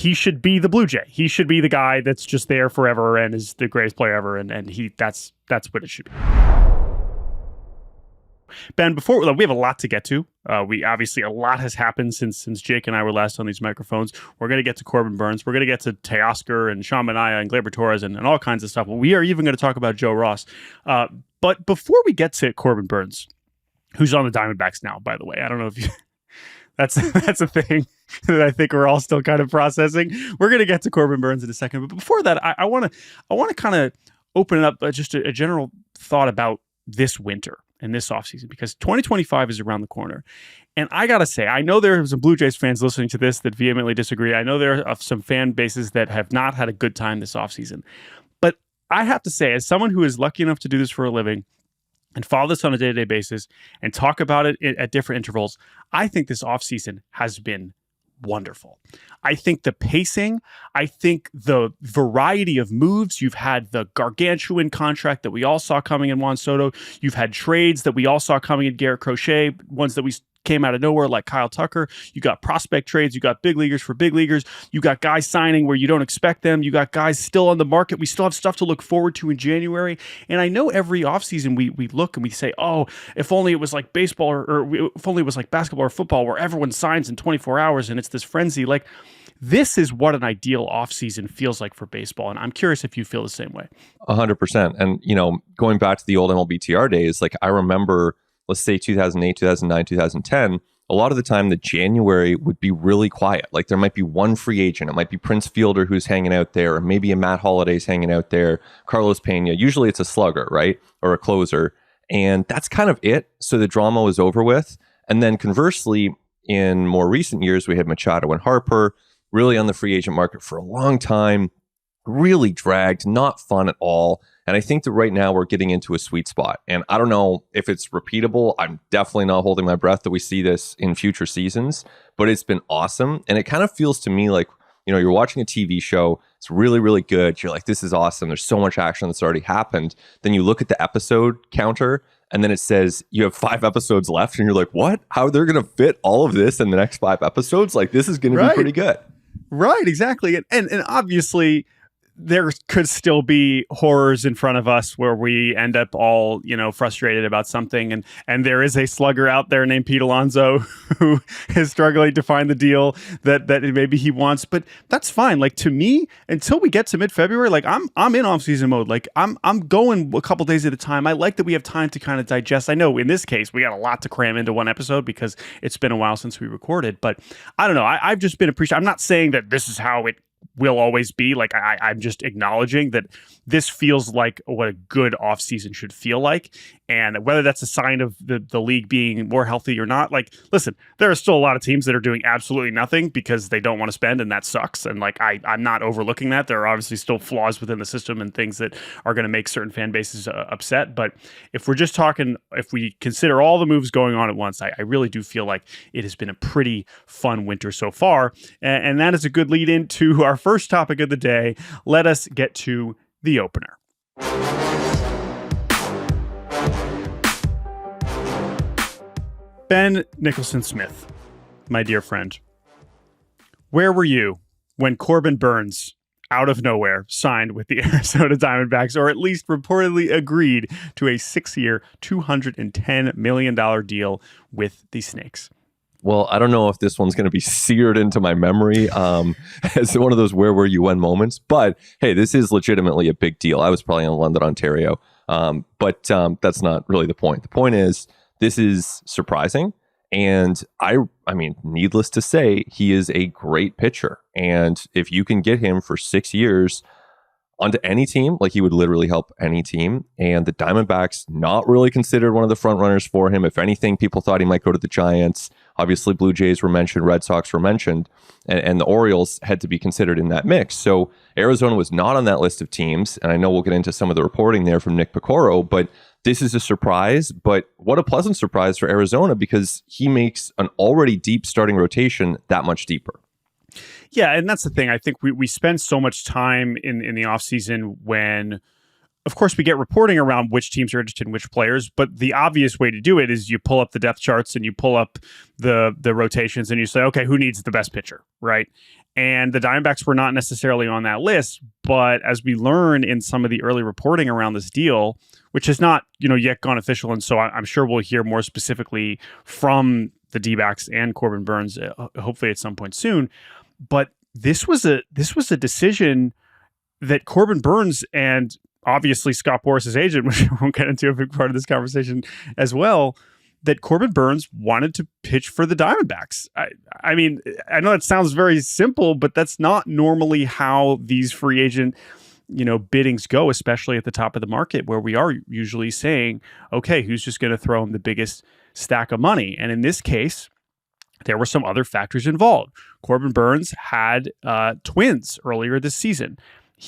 he should be the Blue Jay. He should be the guy that's just there forever and is the greatest player ever. And that's what it should be. Ben, before we have a lot to get to. We obviously, a lot has happened since Jake and I were last on these microphones. We're going to get to Corbin Burnes. We're going to get to Teoscar and Sean Manaea and Gleyber Torres and all kinds of stuff. We are even going to talk about Joe Ross. But before we get to Corbin Burnes, who's on the Diamondbacks now, by the way, I don't know if you... That's a thing that I think we're all still kind of processing. We're going to get to Corbin Burnes in a second. But before that, I want to kind of open it up just a general thought about this winter and this offseason, because 2025 is around the corner. And I got to say, I know there are some Blue Jays fans listening to this that vehemently disagree. I know there are some fan bases that have not had a good time this offseason. But I have to say, as someone who is lucky enough to do this for a living, and follow this on a day-to-day basis and talk about it at different intervals, I think this offseason has been wonderful. I think the pacing, I think the variety of moves. You've had the gargantuan contract that we all saw coming in Juan Soto. You've had trades that we all saw coming in Garrett Crochet, ones that we came out of nowhere like Kyle Tucker. You got prospect trades. You got big leaguers for big leaguers. You got guys signing where you don't expect them. You got guys still on the market. We still have stuff to look forward to in January. And I know every offseason we look and we say, oh, if only it was like baseball or if only it was like basketball or football where everyone signs in 24 hours and it's this frenzy. Like, this is what an ideal offseason feels like for baseball. And I'm curious if you feel the same way. 100%. And, going back to the old MLBTR days, like I remember, let's say 2008, 2009, 2010, a lot of the time the January would be really quiet. Like there might be one free agent. It might be Prince Fielder who's hanging out there, or maybe a Matt Holliday's hanging out there, Carlos Pena. Usually it's a slugger, right? Or a closer. And that's kind of it. So the drama was over with. And then conversely, in more recent years, we had Machado and Harper really on the free agent market for a long time, really dragged, not fun at all. And I think that right now we're getting into a sweet spot. And I don't know if it's repeatable. I'm definitely not holding my breath that we see this in future seasons, but it's been awesome. And it kind of feels to me like, you're watching a TV show. It's really, really good. You're like, this is awesome. There's so much action that's already happened. Then you look at the episode counter and then it says you have 5 episodes left. And you're like, what? How they're going to fit all of this in the next 5 episodes? Like, this is going to be pretty good. Right, exactly. And obviously, there could still be horrors in front of us where we end up all, frustrated about something. And there is a slugger out there named Pete Alonso who is struggling to find the deal that maybe he wants. But that's fine. Like, to me, until we get to mid-February, like I'm in off-season mode. Like I'm going a couple days at a time. I like that we have time to kind of digest. I know in this case, we got a lot to cram into one episode because it's been a while since we recorded. But I don't know. I've just been appreciative. I'm not saying that this is how it will always be. Like, I'm just acknowledging that this feels like what a good offseason should feel like. And whether that's a sign of the league being more healthy or not, like, listen, there are still a lot of teams that are doing absolutely nothing because they don't want to spend, and that sucks. And like, I'm not overlooking that. There are obviously still flaws within the system and things that are going to make certain fan bases upset. But if we're just talking, if we consider all the moves going on at once, I really do feel like it has been a pretty fun winter so far. And that is a good lead into our first topic of the day. Let us get to the opener. Ben Nicholson-Smith, my dear friend, where were you when Corbin Burnes, out of nowhere, signed with the Arizona Diamondbacks, or at least reportedly agreed to a 6-year, $210 million deal with the Snakes? Well, I don't know if this one's going to be seared into my memory as one of those where were you when moments. But hey, this is legitimately a big deal. I was probably in London, Ontario. But that's not really the point. The point is, this is surprising. And I mean, needless to say, he is a great pitcher. And if you can get him for 6 years onto any team, like he would literally help any team. And the Diamondbacks not really considered one of the front runners for him. If anything, people thought he might go to the Giants. Obviously, Blue Jays were mentioned, Red Sox were mentioned, and the Orioles had to be considered in that mix. So Arizona was not on that list of teams. And I know we'll get into some of the reporting there from Nick Picoro, but this is a surprise. But what a pleasant surprise for Arizona, because he makes an already deep starting rotation that much deeper. Yeah, and that's the thing. I think we spend so much time in the offseason when, of course, we get reporting around which teams are interested in which players, but the obvious way to do it is you pull up the depth charts and you pull up the rotations and you say, okay, who needs the best pitcher, right? And the Diamondbacks were not necessarily on that list, but as we learn in some of the early reporting around this deal, which has not, yet gone official, and so I'm sure we'll hear more specifically from the D-backs and Corbin Burnes, hopefully at some point soon. But this was a decision that Corbin Burnes and obviously Scott Boras' agent, which we won't get into a big part of this conversation as well, that Corbin Burnes wanted to pitch for the Diamondbacks. I mean, I know that sounds very simple, but that's not normally how these free agent, biddings go, especially at the top of the market, where we are usually saying, okay, who's just going to throw him the biggest stack of money? And in this case, there were some other factors involved. Corbin Burnes had twins earlier this season.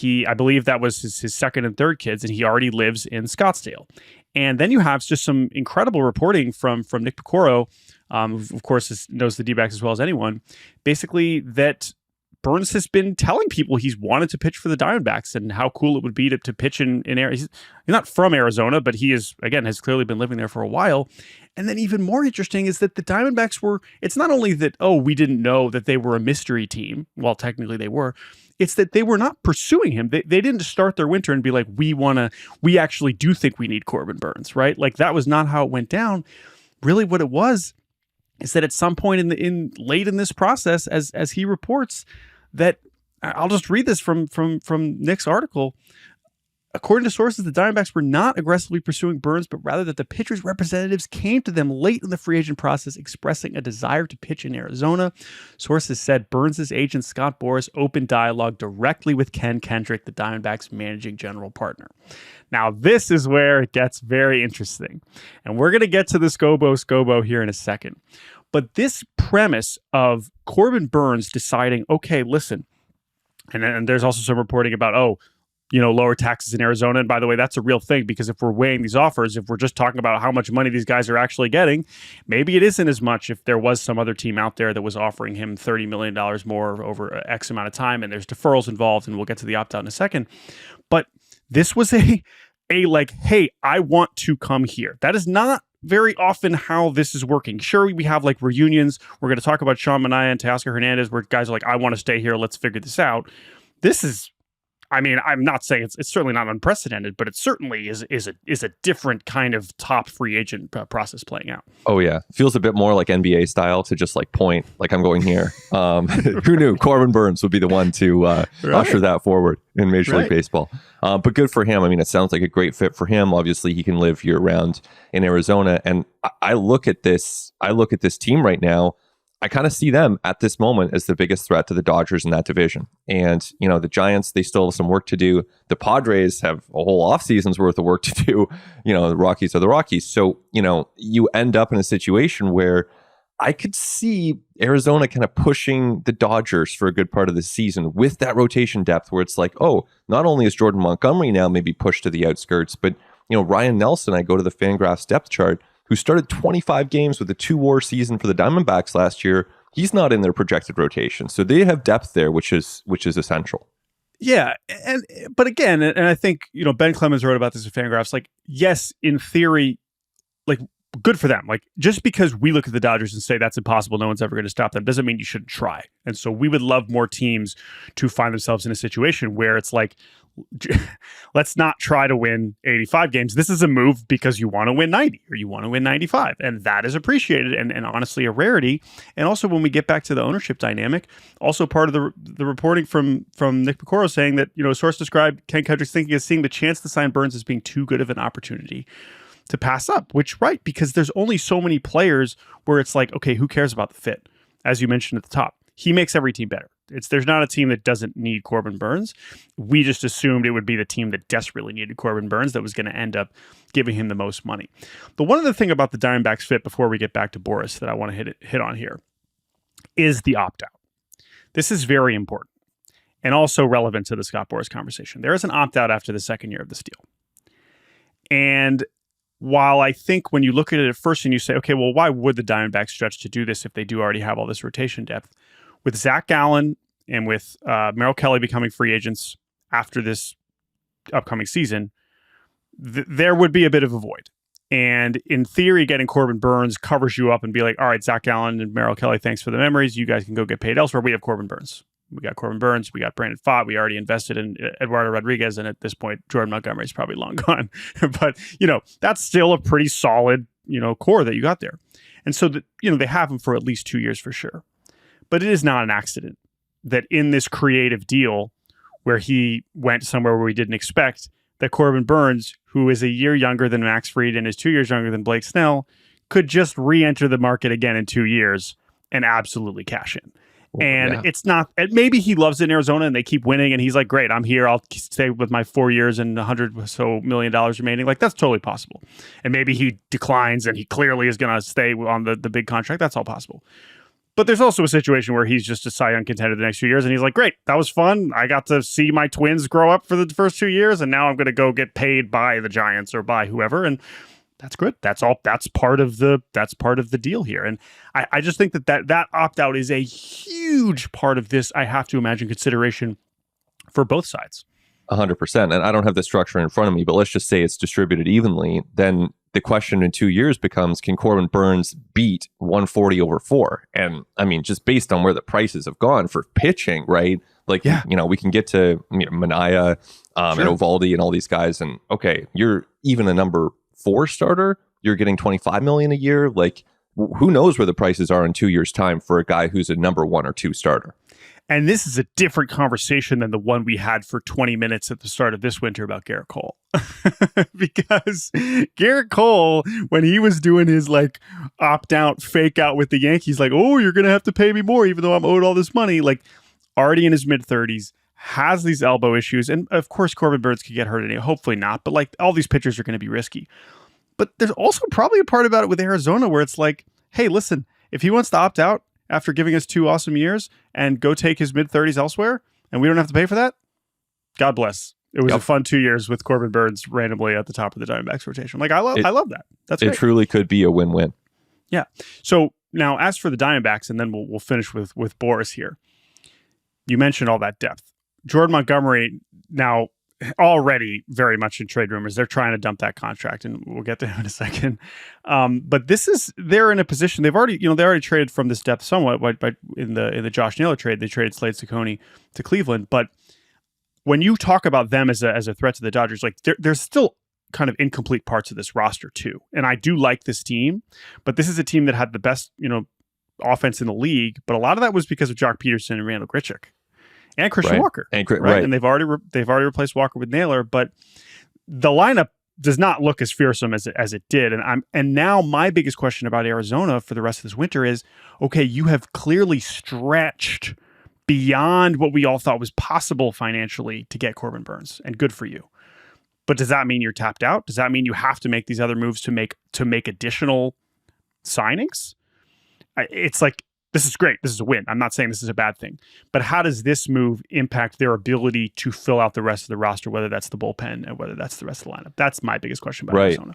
I believe that was his second and third kids, and he already lives in Scottsdale. And then you have just some incredible reporting from Nick Picoro, of course, knows the D-backs as well as anyone, basically that Burnes has been telling people he's wanted to pitch for the Diamondbacks and how cool it would be to pitch in Arizona. He's not from Arizona, but he has clearly been living there for a while. And then even more interesting is that the Diamondbacks it's not only that, we didn't know that they were a mystery team, well, technically they were, it's that they were not pursuing him. They didn't start their winter and be like, we actually do think we need Corbin Burnes, right? Like that was not how it went down. Really what it was is that at some point late in this process, as he reports, that I'll just read this from Nick's article. According to sources, the Diamondbacks were not aggressively pursuing Burnes, but rather that the pitcher's representatives came to them late in the free agent process expressing a desire to pitch in Arizona. Sources said Burnes' agent Scott Boras opened dialogue directly with Ken Kendrick, the Diamondbacks' managing general partner. Now, this is where it gets very interesting. And we're going to get to the Scobo here in a second. But this premise of Corbin Burnes deciding, okay, listen, and there's also some reporting about, lower taxes in Arizona. And by the way, that's a real thing, because if we're weighing these offers, if we're just talking about how much money these guys are actually getting, maybe it isn't as much if there was some other team out there that was offering him $30 million more over X amount of time, and there's deferrals involved, and we'll get to the opt-out in a second. But this was a like, hey, I want to come here. That is not very often how this is working. Sure, we have like reunions. We're going to talk about Manaea and Teoscar Hernandez, where guys are like, I want to stay here. Let's figure this out. This is, I'm not saying it's certainly not unprecedented, but it certainly is a different kind of top free agent process playing out. Oh yeah, feels a bit more like NBA style to just like point, like I'm going here. Who knew Corbin Burnes would be the one to usher that forward in Major League Baseball? But good for him. It sounds like a great fit for him. Obviously, he can live year round in Arizona, and I look at this team right now. I kind of see them at this moment as the biggest threat to the Dodgers in that division. And, the Giants, they still have some work to do. The Padres have a whole offseason's worth of work to do. The Rockies are the Rockies. So, you end up in a situation where I could see Arizona kind of pushing the Dodgers for a good part of the season with that rotation depth where it's like, oh, not only is Jordan Montgomery now maybe pushed to the outskirts, but, Ryan Nelson, I go to the Fangraphs depth chart, who started 25 games with a 2-WAR season for the Diamondbacks last year. He's not in their projected rotation. So they have depth there, which is essential. Yeah. But again, and I think, Ben Clemens wrote about this at Fangraphs, like, yes, in theory, like, good for them. Like, just because we look at the Dodgers and say that's impossible, no one's ever going to stop them, doesn't mean you shouldn't try. And so we would love more teams to find themselves in a situation where it's like, let's not try to win 85 games. This is a move because you want to win 90 or you want to win 95. And that is appreciated and honestly a rarity. And also when we get back to the ownership dynamic, also part of the reporting from Nick Picoro saying that, a source described Ken Kendrick's thinking as seeing the chance to sign Burnes as being too good of an opportunity to pass up, which, right, because there's only so many players where it's like, okay, who cares about the fit? As you mentioned at the top, he makes every team better. There's not a team that doesn't need Corbin Burnes. We just assumed it would be the team that desperately needed Corbin Burnes that was going to end up giving him the most money. The one other thing about the Diamondbacks fit before we get back to Boras that I want to hit on here is the opt-out. This is very important and also relevant to the Scott Boras conversation. There is an opt-out after the second year of this deal. And while I think when you look at it at first and you say, okay, well, why would the Diamondbacks stretch to do this if they do already have all this rotation depth? With Zach Gallen and with Merrill Kelly becoming free agents after this upcoming season, there would be a bit of a void. And in theory, getting Corbin Burnes covers you up and be like, all right, Zach Gallen and Merrill Kelly, thanks for the memories. You guys can go get paid elsewhere. We have Corbin Burnes. We got Corbin Burnes. We got Brandon Pfaadt. We already invested in Eduardo Rodriguez. And at this point, Jordan Montgomery is probably long gone. But, that's still a pretty solid, core that you got there. And so, they have him for at least 2 years for sure. But it is not an accident that in this creative deal where he went somewhere where we didn't expect, that Corbin Burnes, who is a year younger than Max Fried and is 2 years younger than Blake Snell, could just re-enter the market again in 2 years and absolutely cash in. And it's not, maybe he loves it in Arizona and they keep winning and he's like, great, I'm here. I'll stay with my 4 years and $100 million remaining. Like, that's totally possible. And maybe he declines and he clearly is going to stay on the big contract. That's all possible. But there's also a situation where he's just a Cy Young contender the next few years and he's like, great, that was fun. I got to see my twins grow up for the first 2 years and now I'm going to go get paid by the Giants or by whoever. And that's good. That's all. That's part of the deal here. And I just think that opt-out is a huge part of this, I have to imagine, consideration for both sides. 100%. And I don't have the structure in front of me, but let's just say it's distributed evenly. Then the question in 2 years becomes, can Corbin Burnes beat 140 over 4? And I mean, just based on where the prices have gone for pitching, right? Like, we can get to Manaea and Eovaldi and all these guys. And okay, you're even a number 4 starter, you're getting $25 million a year. Like, who knows where the prices are in 2 years' time for a guy who's a number 1 or 2 starter. And this is a different conversation than the one we had for 20 minutes at the start of this winter about Garrett Cole. Because Garrett Cole, when he was doing his like opt-out, fake out with the Yankees, like, oh, you're going to have to pay me more, even though I'm owed all this money, like already in his mid-30s, has these elbow issues. And of course, Corbin Burnes could get hurt anyway. Hopefully not. But like, all these pitchers are going to be risky. But there's also probably a part about it with Arizona where it's like, hey, listen, if he wants to opt out after giving us 2 awesome years and go take his mid-30s elsewhere, and we don't have to pay for that, God bless. It was a fun 2 years with Corbin Burnes randomly at the top of the Diamondbacks rotation. Like, I love that. That's great. It truly could be a win-win. Yeah. So now, as for the Diamondbacks, and then we'll finish with Boras here. You mentioned all that depth. Jordan Montgomery now already very much in trade rumors. They're trying to dump that contract, and we'll get to him in a second. But they're in a position. They've already, they already traded from this depth somewhat. But in the Josh Naylor trade, they traded Slade Ciccone to Cleveland. But when you talk about them as a threat to the Dodgers, like there's still kind of incomplete parts of this roster too. And I do like this team, but this is a team that had the best, offense in the league. But a lot of that was because of Jock Pederson and Randall Grichuk. And Christian Walker, right? And they've already replaced Walker with Naylor, but the lineup does not look as fearsome as it did. And now my biggest question about Arizona for the rest of this winter is, okay, you have clearly stretched beyond what we all thought was possible financially to get Corbin Burnes, and good for you. But does that mean you're tapped out? Does that mean you have to make these other moves to make additional signings? It's like, this is great. This is a win. I'm not saying this is a bad thing. But how does this move impact their ability to fill out the rest of the roster, whether that's the bullpen and whether that's the rest of the lineup? That's my biggest question about Arizona.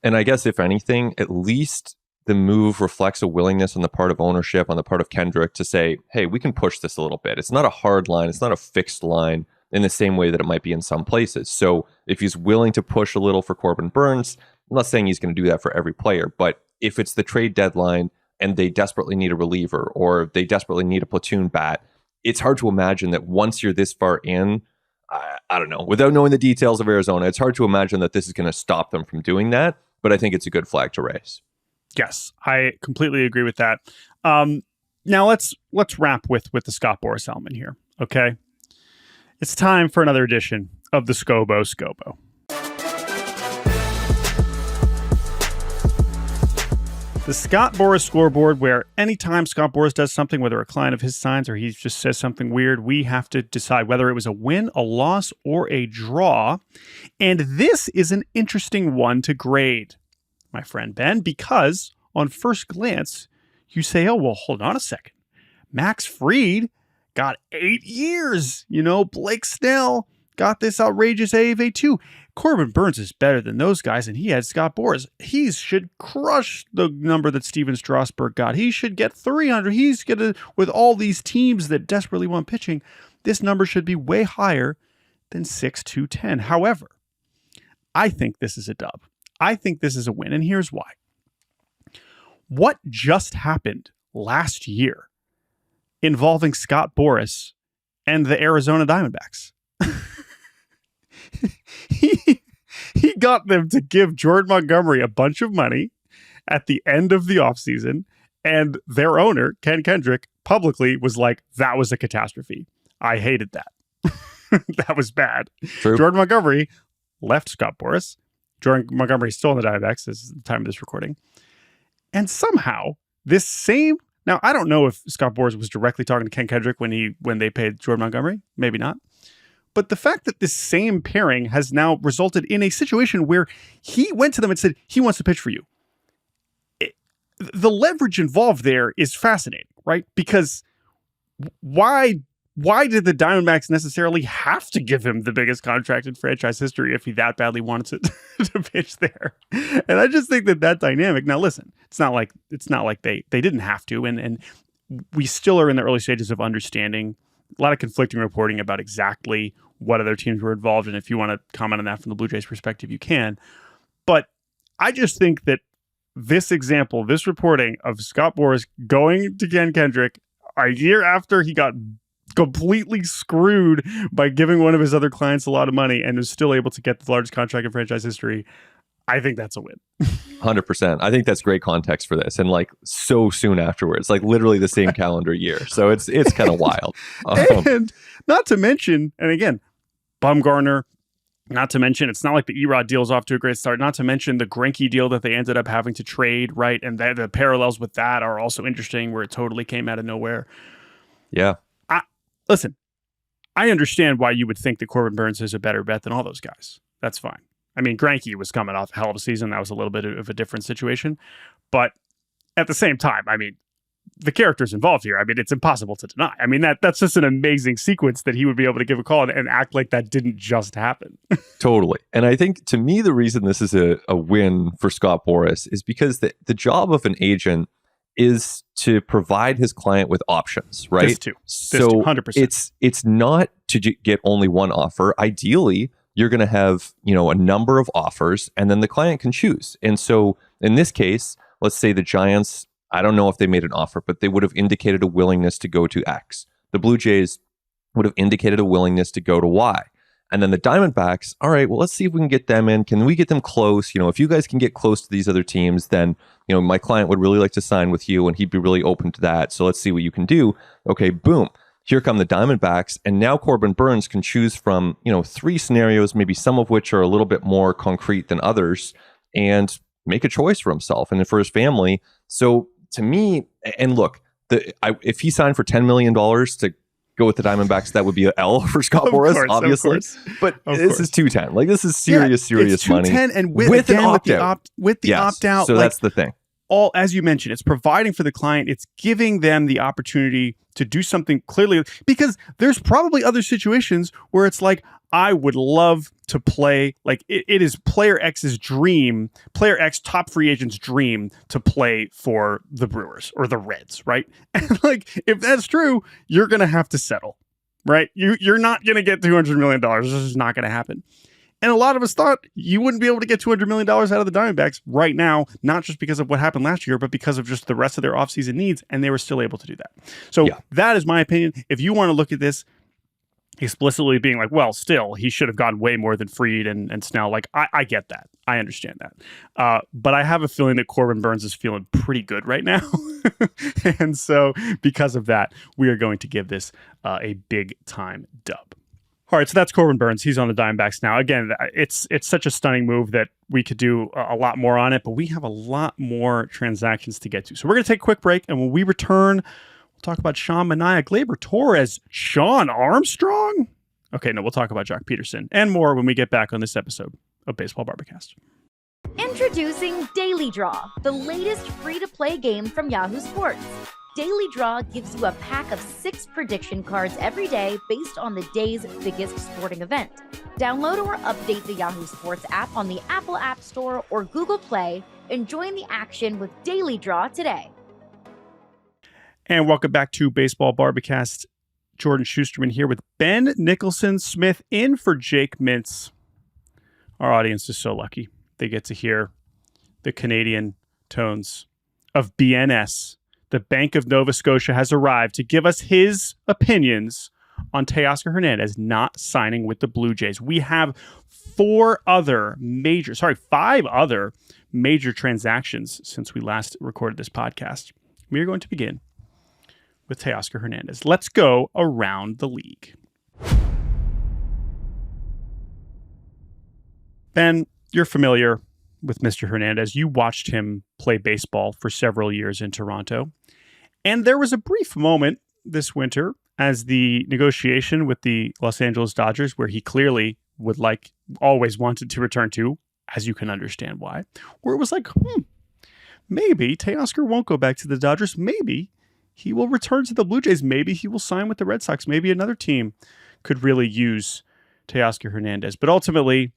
And I guess, if anything, at least the move reflects a willingness on the part of ownership, on the part of Kendrick, to say, hey, we can push this a little bit. It's not a hard line. It's not a fixed line in the same way that it might be in some places. So if he's willing to push a little for Corbin Burnes, I'm not saying he's going to do that for every player, but if it's the trade deadline and they desperately need a reliever or they desperately need a platoon bat, it's hard to imagine that once you're this far in, I don't know, without knowing the details of Arizona, it's hard to imagine that this is going to stop them from doing that. But I think it's a good flag to raise. Yes, I completely agree with that. Now let's wrap with the Scott Boras element here. Okay, it's time for another edition of the Scobo. The Scott Boras scoreboard, where anytime Scott Boras does something, whether a client of his signs or he just says something weird, we have to decide whether it was a win, a loss, or a draw. And this is an interesting one to grade, my friend Ben, because on first glance, you say, oh, well, hold on a second. Max Fried got 8 years. Blake Snell got this outrageous AAV too. Corbin Burnes is better than those guys, and he had Scott Boras. He should crush the number that Steven Strasburg got. He should get 300. He's going to, with all these teams that desperately want pitching, this number should be way higher than 6-2-10. However, I think this is a dub. I think this is a win, and here's why. What just happened last year involving Scott Boras and the Arizona Diamondbacks. he got them to give Jordan Montgomery a bunch of money at the end of the offseason, and their owner, Ken Kendrick, publicly was like, that was a catastrophe. I hated that. That was bad. True. Jordan Montgomery left Scott Boras. Jordan Montgomery is still in the Diamondbacks. This is the time of this recording. And somehow, this same... Now, I don't know if Scott Boras was directly talking to Ken Kendrick when they paid Jordan Montgomery. Maybe not. But the fact that this same pairing has now resulted in a situation where he went to them and said, he wants to pitch for you. The leverage involved there is fascinating, right? Because why did the Diamondbacks necessarily have to give him the biggest contract in franchise history if he that badly wanted to pitch there? And I just think that dynamic. Now, listen, it's not like they didn't have to, and we still are in the early stages of understanding. A lot of conflicting reporting about exactly what other teams were involved, and if you want to comment on that from the Blue Jays' perspective, you can. But I just think that this example, this reporting of Scott Boras going to Ken Kendrick a year after he got completely screwed by giving one of his other clients a lot of money and is still able to get the largest contract in franchise history, I think that's a win. 100%. I think that's great context for this. And like so soon afterwards, like literally the same calendar year. So it's kind of wild. And not to mention, and again, Bumgarner, not to mention, it's not like the Erod deal is off to a great start. Not to mention the Greinke deal that they ended up having to trade, right? And the parallels with that are also interesting, where it totally came out of nowhere. Yeah. Listen, I understand why you would think that Corbin Burnes is a better bet than all those guys. That's fine. I mean, Greinke was coming off a hell of a season. That was a little bit of a different situation. But at the same time, I mean, the characters involved here, I mean, it's impossible to deny. I mean, that's just an amazing sequence that he would be able to give a call and act like that didn't just happen. Totally. And I think, to me, the reason this is a win for Scott Boras is because the job of an agent is to provide his client with options, right? This too. So 100%. It's not to get only one offer. Ideally, you're going to have, a number of offers, and then the client can choose. And so in this case, let's say the Giants, I don't know if they made an offer, but they would have indicated a willingness to go to X. The Blue Jays would have indicated a willingness to go to Y. And then the Diamondbacks, all right, well, let's see if we can get them in. Can we get them close? If you guys can get close to these other teams, then, my client would really like to sign with you and he'd be really open to that. So let's see what you can do. Okay, boom. Here come the Diamondbacks. And now Corbin Burnes can choose from, 3 scenarios, maybe some of which are a little bit more concrete than others, and make a choice for himself and for his family. So to me, and look, if he signed for $10 million to go with the Diamondbacks, that would be an L for Scott Boras, obviously. But this is $210. Like, this is serious money. $210, and with an opt-out. With the opt-out. So that's the thing. All, as you mentioned, it's providing for the client. It's giving them the opportunity to do something clearly, because there's probably other situations where it's like, I would love to play, like it is player X's dream, player X top free agent's dream to play for the Brewers or the Reds, right? And like, if that's true, you're going to have to settle, right? You're not going to get $200 million. This is not going to happen. And a lot of us thought you wouldn't be able to get $200 million out of the Diamondbacks right now, not just because of what happened last year, but because of just the rest of their offseason needs, and they were still able to do that. So that is my opinion. If you want to look at this explicitly being like, well, still, he should have gotten way more than Fried and Snell, like, I get that. I understand that. But I have a feeling that Corbin Burnes is feeling pretty good right now. And so because of that, we are going to give this a big time dub. All right, so that's Corbin Burnes. He's on the Diamondbacks now. Again, it's such a stunning move that we could do a lot more on it, but we have a lot more transactions to get to. So we're going to take a quick break, and when we return, we'll talk about Sean Manaea, Gleyber Torres, Sean Armstrong. Okay, no, we'll talk about Jock Pederson and more when we get back on this episode of Baseball Barbacast. Introducing Daily Draw, the latest free-to-play game from Yahoo Sports. Daily Draw gives you a pack of 6 prediction cards every day based on the day's biggest sporting event. Download or update the Yahoo Sports app on the Apple App Store or Google Play and join the action with Daily Draw today. And welcome back to Baseball Barbacast. Jordan Shusterman here with Ben Nicholson-Smith in for Jake Mintz. Our audience is so lucky. They get to hear the Canadian tones of BNS. The Bank of Nova Scotia has arrived to give us his opinions on Teoscar Hernandez not signing with the Blue Jays. We have five other major transactions since we last recorded this podcast. We are going to begin with Teoscar Hernandez. Let's go around the league. Ben, you're familiar with Mr. Hernandez. You watched him play baseball for several years in Toronto. And there was a brief moment this winter as the negotiation with the Los Angeles Dodgers, where he clearly always wanted to return to, as you can understand why, where it was like, maybe Teoscar won't go back to the Dodgers. Maybe he will return to the Blue Jays. Maybe he will sign with the Red Sox. Maybe another team could really use Teoscar Hernandez. But ultimately,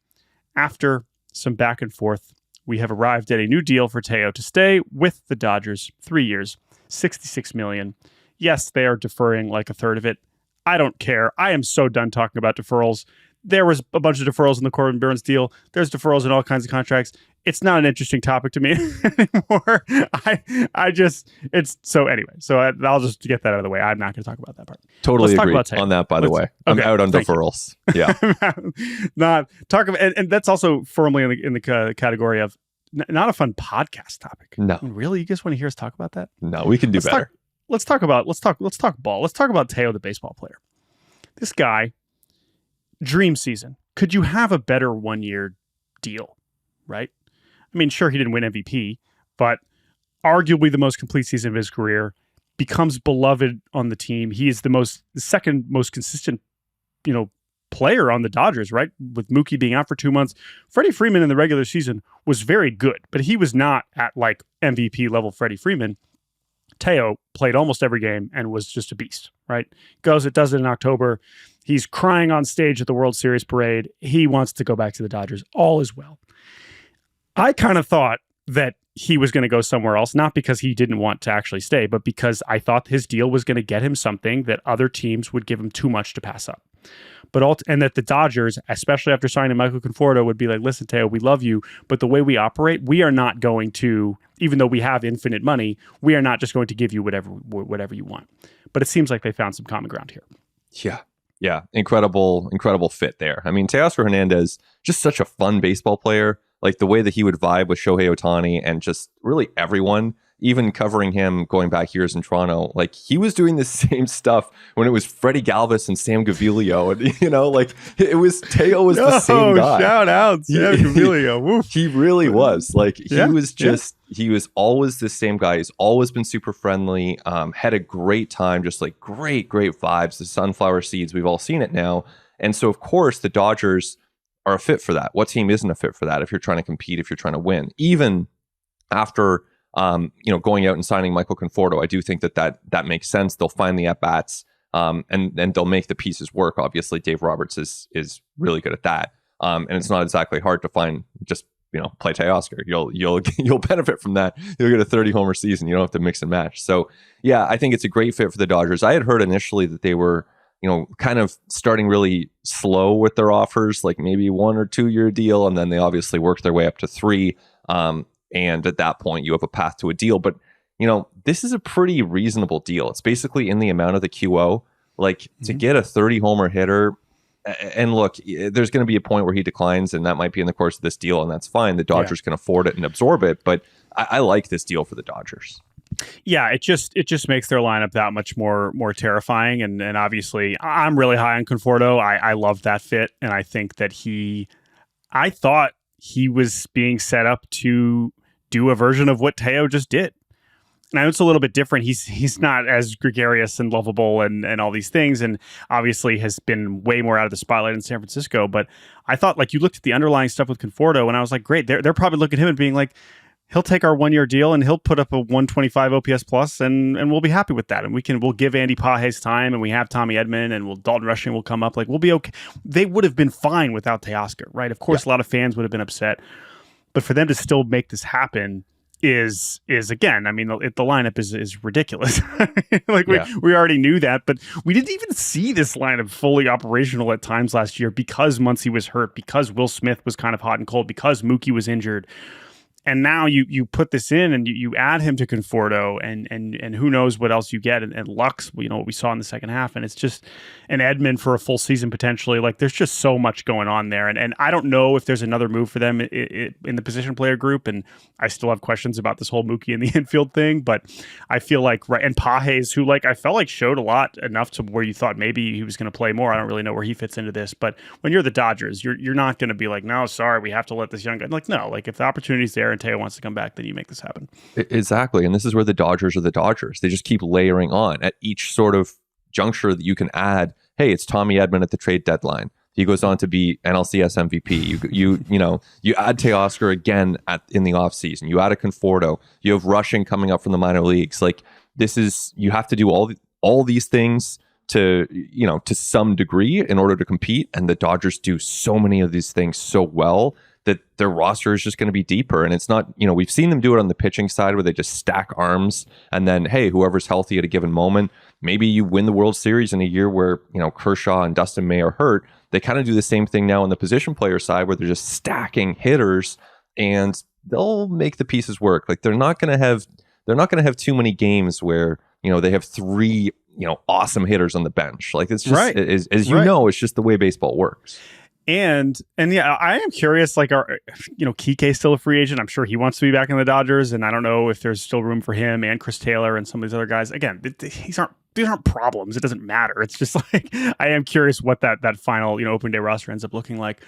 after some back and forth, we have arrived at a new deal for Teo to stay with the Dodgers, 3 years, $66 million. Yes, they are deferring like a third of it. I don't care. I am so done talking about deferrals. There was a bunch of deferrals in the Corbin Burnes deal. There's deferrals in all kinds of contracts. It's not an interesting topic to me anymore. So I'll just get that out of the way. I'm not going to talk about that part. Totally agree on that, by the way. I'm out on deferrals. Yeah. And that's also firmly in the category of not a fun podcast topic. No. Really? You guys want to hear us talk about that? No, we can do better. Let's talk ball. Let's talk about Teo, the baseball player. This guy, dream season. Could you have a better 1 year deal, right? I mean, sure, he didn't win MVP, but arguably the most complete season of his career, becomes beloved on the team. He is the second most consistent, player on the Dodgers, right? With Mookie being out for 2 months. Freddie Freeman in the regular season was very good, but he was not at like MVP level Freddie Freeman. Teo played almost every game and was just a beast, right? Does it in October. He's crying on stage at the World Series parade. He wants to go back to the Dodgers. All is well. I kind of thought that he was going to go somewhere else, not because he didn't want to actually stay, but because I thought his deal was going to get him something that other teams would give him too much to pass up. And that the Dodgers, especially after signing Michael Conforto, would be like, listen, Teo, we love you, but the way we operate, we are not going to, even though we have infinite money, we are not just going to give you whatever you want. But it seems like they found some common ground here. Yeah. Incredible fit there. I mean, Teoscar Hernandez, just such a fun baseball player. Like the way that he would vibe with Shohei Ohtani and just really everyone, even covering him going back years in Toronto, like he was doing the same stuff when it was Freddie Galvis and Sam Gaviglio. And, it was Teo was the same guy. Shout out Sam Gaviglio. He really was. Like he was always the same guy. He's always been super friendly, had a great time, just like great vibes, the sunflower seeds. We've all seen it now. And so, of course, the Dodgers are a fit for that. What team isn't a fit for that if you're trying to compete, if you're trying to win? Even after going out and signing Michael Conforto, I do think that makes sense. They'll find the at-bats and they'll make the pieces work. Obviously, Dave Roberts is really good at that. And it's not exactly hard to find just, play Teoscar. You'll benefit from that. You'll get a 30 homer season. You don't have to mix and match. So yeah, I think it's a great fit for the Dodgers. I had heard initially that they were kind of starting really slow with their offers, like maybe 1 or 2 year deal. And then they obviously worked their way up to 3. And at that point you have a path to a deal. But, this is a pretty reasonable deal. It's basically in the amount of the QO, to get a 30 homer hitter. And look, there's going to be a point where he declines, and that might be in the course of this deal. And that's fine. The Dodgers can afford it and absorb it. But I like this deal for the Dodgers. Yeah, it just makes their lineup that much more terrifying. And obviously, I'm really high on Conforto. I love that fit, and I think that I thought he was being set up to do a version of what Teo just did. Now it's a little bit different. He's not as gregarious and lovable and all these things, and obviously has been way more out of the spotlight in San Francisco. But I thought, you looked at the underlying stuff with Conforto, and I was like, great. They're probably looking at him and being like, he'll take our 1 year deal and he'll put up a 125 OPS plus, and we'll be happy with that. And we'll give Andy Pages time, and we have Tommy Edman, and Dalton Rushing will come up. We'll be okay. They would have been fine without Teoscar, right? Of course, a lot of fans would have been upset, but for them to still make this happen is again, I mean, the lineup is ridiculous. We already knew that, but we didn't even see this lineup fully operational at times last year because Muncy was hurt, because Will Smith was kind of hot and cold, because Mookie was injured. And now you put this in and you add him to Conforto and who knows what else you get and Lux, what we saw in the second half, and it's just an Edman for a full season potentially. Like there's just so much going on there, and I don't know if there's another move for them in the position player group, and I still have questions about this whole Mookie in the infield thing, but I feel like and Pages, who I felt like showed a lot enough to where you thought maybe he was going to play more. I don't really know where he fits into this, but when you're the Dodgers, you're not going to be like, no, sorry, we have to let this young guy. Like no, like if the opportunity's there and Teo wants to come back, then you make this happen. Exactly. And this is where the Dodgers are the Dodgers. They just keep layering on at each sort of juncture that you can add. Hey, it's Tommy Edman at the trade deadline. He goes on to be NLCS MVP. You add Teoscar again in the offseason. You add a Conforto. You have Rushing coming up from the minor leagues. Like you have to do all these things to some degree in order to compete. And the Dodgers do so many of these things so well that their roster is just going to be deeper. And it's not, we've seen them do it on the pitching side where they just stack arms and then, hey, whoever's healthy at a given moment, maybe you win the World Series in a year where, Kershaw and Dustin May are hurt. They kind of do the same thing now on the position player side where they're just stacking hitters and they'll make the pieces work. Like they're not going to have too many games where, they have three, awesome hitters on the bench. Like it's just, right. as it's just the way baseball works. And yeah, I am curious, like, Kike still a free agent? I'm sure he wants to be back in the Dodgers, and I don't know if there's still room for him and Chris Taylor and some of these other guys. Again, these aren't problems. It doesn't matter. It's just like, I am curious what that final, open day roster ends up looking like.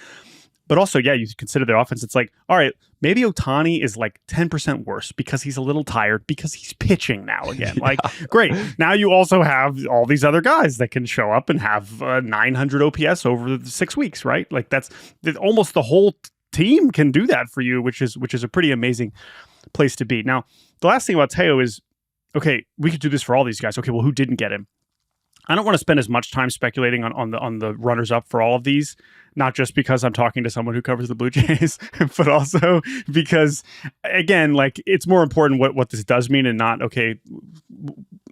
But also, yeah, you consider their offense. It's like, all right, maybe Ohtani is like 10% worse because he's a little tired because he's pitching now again. Like, great. Now you also have all these other guys that can show up and have 900 OPS over the 6 weeks, right? Like that's almost the whole team can do that for you, which is a pretty amazing place to be. Now, the last thing about Teo is, okay, we could do this for all these guys. Okay, well, who didn't get him? I don't want to spend as much time speculating on the runners up for all of these, not just because I'm talking to someone who covers the Blue Jays, but also because, again, like it's more important what this does mean and not, okay,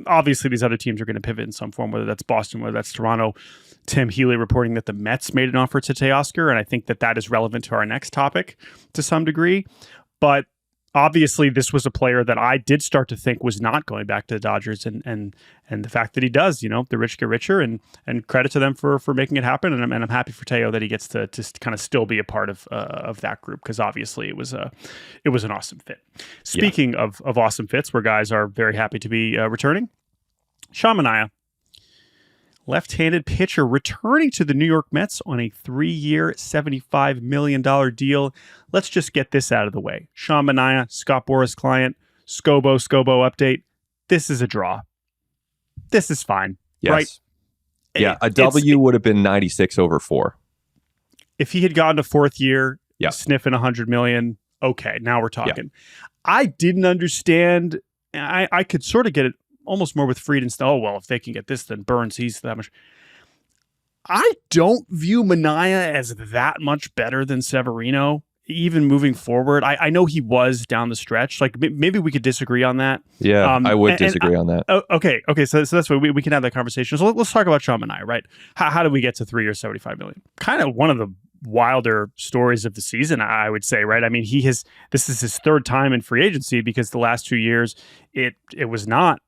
obviously these other teams are going to pivot in some form, whether that's Boston, whether that's Toronto. Tim Healy reporting that the Mets made an offer to Teoscar, and I think that is relevant to our next topic to some degree. But obviously, this was a player that I did start to think was not going back to the Dodgers, and the fact that he does, the rich get richer, and credit to them for making it happen. And I'm happy for Teo that he gets to kind of still be a part of that group, because obviously it was an awesome fit. Speaking of awesome fits, where guys are very happy to be returning, Sean Manaea, left-handed pitcher, returning to the New York Mets on a 3-year, $75 million deal. Let's just get this out of the way. Sean Manaea, Scott Boras client, Scobo update. This is a draw. This is fine, yes. Right? Yeah, a W would have been 96 over 4. If he had gone to fourth year, yeah, sniffing $100 million, okay, now we're talking. Yeah. I didn't understand. I could sort of get it almost more with Fried and oh, well, if they can get this, then Burnes, he's that much. I don't view Manaea as that much better than Severino, even moving forward. I know he was down the stretch. Like, maybe we could disagree on that. Yeah, I would disagree on that. Okay, so that's why we can have that conversation. So let's talk about Sean Manaea, right? How did we get to 3 years, $75 million? Kind of one of the wilder stories of the season, I would say, right? I mean, this is his third time in free agency, because the last 2 years it was not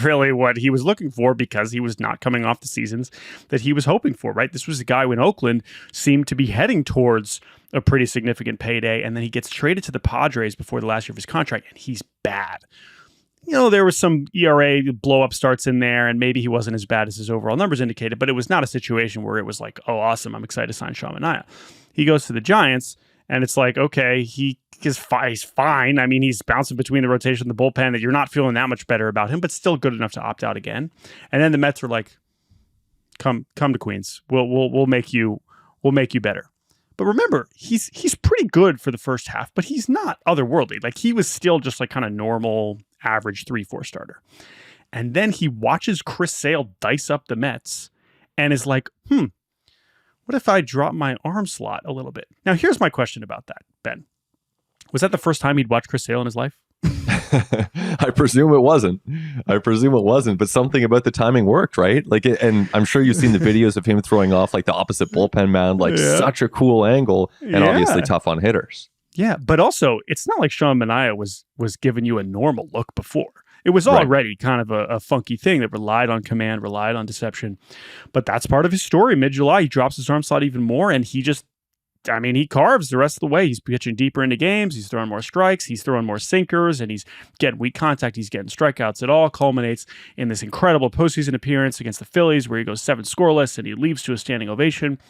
really what he was looking for, because he was not coming off the seasons that he was hoping for, right? This was a guy when Oakland seemed to be heading towards a pretty significant payday, and then he gets traded to the Padres before the last year of his contract, and he's bad. There was some ERA blow-up starts in there, and maybe he wasn't as bad as his overall numbers indicated, but it was not a situation where it was like, oh, awesome, I'm excited to sign Sean Manaea. He goes to the Giants, and it's like, okay, he's fine. I mean, he's bouncing between the rotation and the bullpen, that you're not feeling that much better about him, but still good enough to opt out again. And then the Mets are like, come to Queens. We'll make you better. But remember, he's pretty good for the first half, but he's not otherworldly. Like, he was still just like kind of normal, average 3-4 starter. And then he watches Chris Sale dice up the Mets and is like, what if I drop my arm slot a little bit? Now, here's my question about that, Ben. Was that the first time he'd watched Chris Sale in his life? I presume it wasn't, but something about the timing worked, right? Like, and I'm sure you've seen the videos of him throwing off like the opposite bullpen mound, like such a cool angle, and obviously tough on hitters. Yeah, but also it's not like Sean Manaea was giving you a normal look before. It was already kind of a funky thing that relied on command, relied on deception. But that's part of his story. Mid-July, he drops his arm slot even more, and he carves the rest of the way. He's pitching deeper into games. He's throwing more strikes. He's throwing more sinkers, and he's getting weak contact. He's getting strikeouts. It all culminates in this incredible postseason appearance against the Phillies where he goes 7 scoreless, and he leaves to a standing ovation.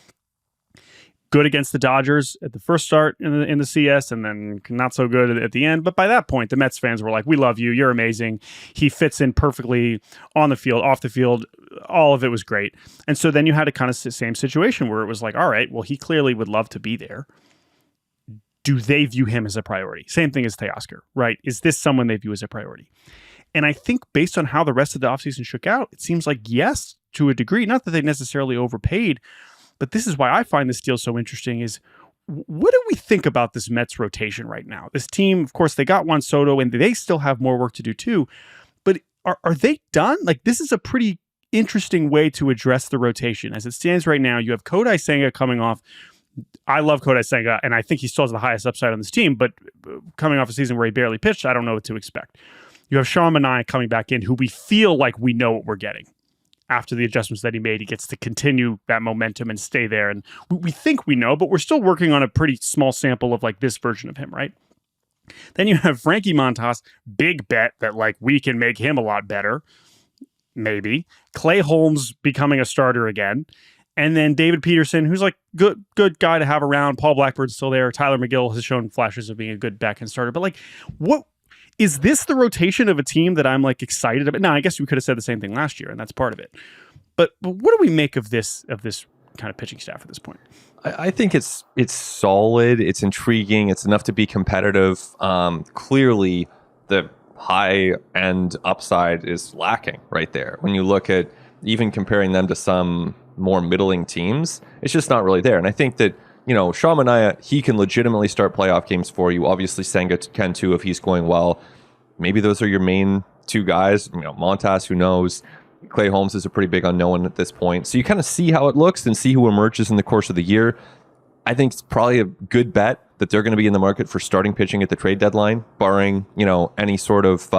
Good against the Dodgers at the first start in the CS, and then not so good at the end. But by that point, the Mets fans were like, "We love you. You're amazing." He fits in perfectly on the field, off the field. All of it was great. And so then you had a kind of same situation where it was like, all right, well, he clearly would love to be there. Do they view him as a priority? Same thing as Teoscar, right? Is this someone they view as a priority? And I think based on how the rest of the offseason shook out, it seems like yes, to a degree. Not that they necessarily overpaid, but this is why I find this deal so interesting is what do we think about this Mets rotation right now? This team, of course, they got Juan Soto and they still have more work to do too, but are they done? Like, this is a pretty interesting way to address the rotation. As it stands right now, you have Kodai Senga coming off. I love Kodai Senga, and I think he still has the highest upside on this team, but coming off a season where he barely pitched, I don't know what to expect. You have Sean Manaea coming back in, who we feel like we know what we're getting. After the adjustments that he made, he gets to continue that momentum and stay there. And we think we know, but we're still working on a pretty small sample of like this version of him, right? Then you have Frankie Montas, big bet that like we can make him a lot better. Maybe. Clay Holmes becoming a starter again. And then David Pederson, who's like good guy to have around. Paul Blackbird's still there. Tyler McGill has shown flashes of being a good back-end starter. But like, what is this the rotation of a team that I'm like excited about? Now, I guess we could have said the same thing last year, and that's part of it. But what do we make of this kind of pitching staff at this point? I think it's solid. It's intriguing. It's enough to be competitive. Clearly, the high-end upside is lacking right there. When you look at even comparing them to some more middling teams, it's just not really there. And I think that, Sean Manaea, he can legitimately start playoff games for you. Obviously, Senga can too if he's going well. Maybe those are your main two guys. Montas, who knows? Clay Holmes is a pretty big unknown at this point. So you kind of see how it looks and see who emerges in the course of the year. I think it's probably a good bet that they're going to be in the market for starting pitching at the trade deadline, barring, any sort of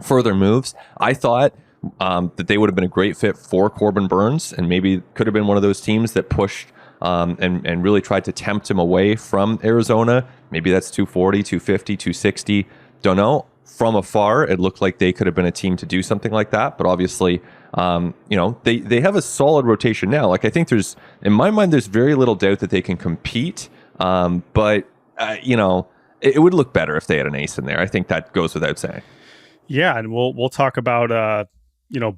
further moves. I thought that they would have been a great fit for Corbin Burnes, and maybe could have been one of those teams that pushed and really tried to tempt him away from Arizona. Maybe that's 240, 250, 260. Don't know. From afar, it looked like they could have been a team to do something like that. But obviously, they have a solid rotation now. Like, I think in my mind, there's very little doubt that they can compete. But it would look better if they had an ace in there. I think that goes without saying. Yeah, and we'll talk about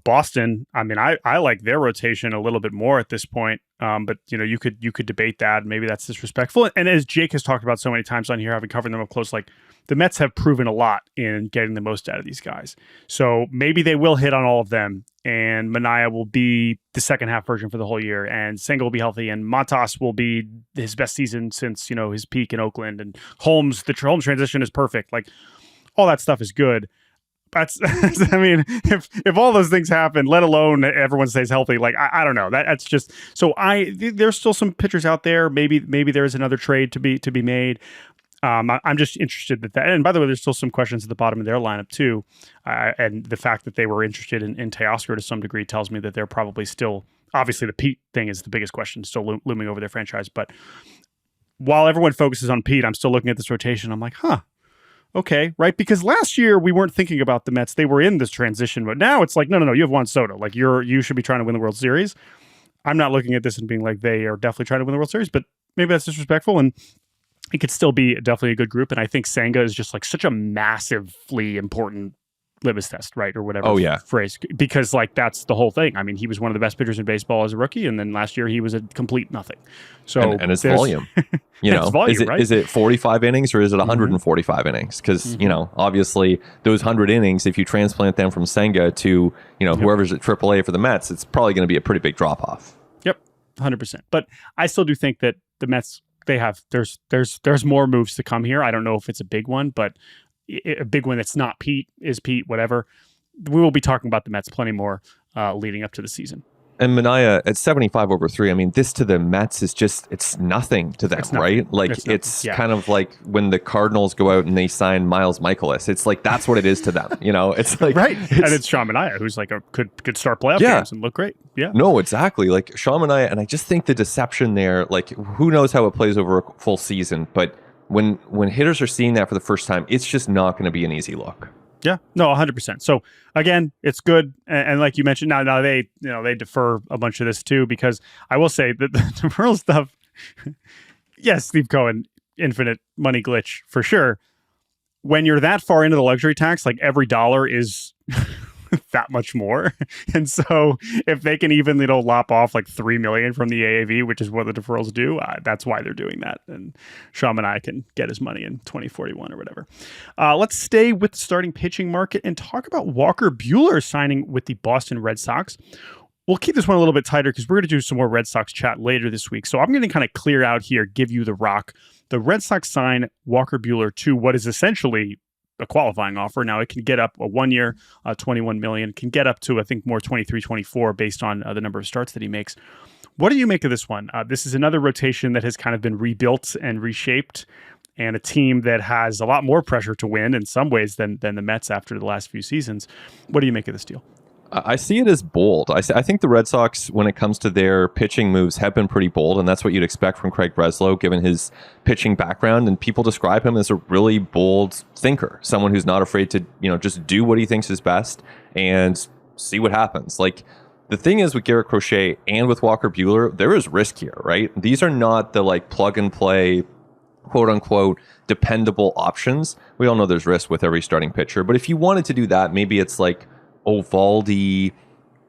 Boston. I mean, I like their rotation a little bit more at this point. But you could debate that. Maybe that's disrespectful. And as Jake has talked about so many times on here, having covered them up close, like the Mets have proven a lot in getting the most out of these guys. So maybe they will hit on all of them, and Manaea will be the second half version for the whole year, and Senga will be healthy, and Montas will be his best season since his peak in Oakland, and Holmes, the Holmes transition is perfect. Like, all that stuff is good. That's I mean, if all those things happen, let alone everyone stays healthy, like I don't know. That's just so there's still some pitchers out there. Maybe there is another trade to be made. I'm just interested that. And by the way, there's still some questions at the bottom of their lineup too. And the fact that they were interested in Teoscar to some degree tells me that they're probably still, obviously the Pete thing is the biggest question, still looming over their franchise. But while everyone focuses on Pete, I'm still looking at this rotation. I'm like, okay, right? Because last year we weren't thinking about the Mets. They were in this transition, but now it's like, no, you have Juan Soto. Like you should be trying to win the World Series. I'm not looking at this and being like, they are definitely trying to win the World Series, but maybe that's disrespectful, and it could still be definitely a good group. And I think Senga is just like such a massively important litmus test, right? Or whatever phrase, because like that's the whole thing. I mean, he was one of the best pitchers in baseball as a rookie, and then last year he was a complete nothing. So and his volume, his volume, is it 45 innings or is it 145 innings? Because obviously those 100 innings, if you transplant them from Senga to whoever's at AAA for the Mets, it's probably going to be a pretty big drop off. Yep, 100%. But I still do think that the Mets, there's more moves to come here. I don't know if it's a big one, but a big one that's not Pete, whatever. We will be talking about the Mets plenty more leading up to the season. And Manaea at 75 over 3, I mean, this to the Mets is just, it's nothing to them, right? Like, it's kind of like when the Cardinals go out and they sign Miles Michaelis. It's like, that's what it is to them, you know? It's like... Right. And it's Sean Manaea, who's like could start playoff games and look great. Yeah. No, exactly. Like, Sean Manaea, and I just think the deception there, like, who knows how it plays over a full season, but when hitters are seeing that for the first time, it's just not going to be an easy look. Yeah, no, 100%. So again, it's good, and like you mentioned, now they they defer a bunch of this too, because I will say that the deferral stuff. Yes, Steve Cohen, infinite money glitch for sure. When you're that far into the luxury tax, like every dollar is that much more, and so if they can even lop off like $3 million from the AAV, which is what the deferrals do, that's why they're doing that. And Sean and I can get his money in 2041 or whatever. Let's stay with the starting pitching market and talk about Walker Buehler signing with the Boston Red Sox. We'll keep this one a little bit tighter because we're going to do some more Red Sox chat later this week. So I'm going to kind of clear out here, give you the rock. The Red Sox sign Walker Buehler to what is essentially a qualifying offer. Now it can get up a 1 year, $21 million, can get up to, I think, more 23, 24 based on the number of starts that he makes. What do you make of this one? This is another rotation that has kind of been rebuilt and reshaped, and a team that has a lot more pressure to win in some ways than the Mets after the last few seasons. What do you make of this deal? I see it as bold. I think the Red Sox, when it comes to their pitching moves, have been pretty bold, and that's what you'd expect from Craig Breslow, given his pitching background. And people describe him as a really bold thinker, someone who's not afraid to, just do what he thinks is best and see what happens. Like, the thing is with Garrett Crochet and with Walker Buehler, there is risk here, right? These are not the plug and play, quote unquote, dependable options. We all know there's risk with every starting pitcher, but if you wanted to do that, maybe it's like Ovaldi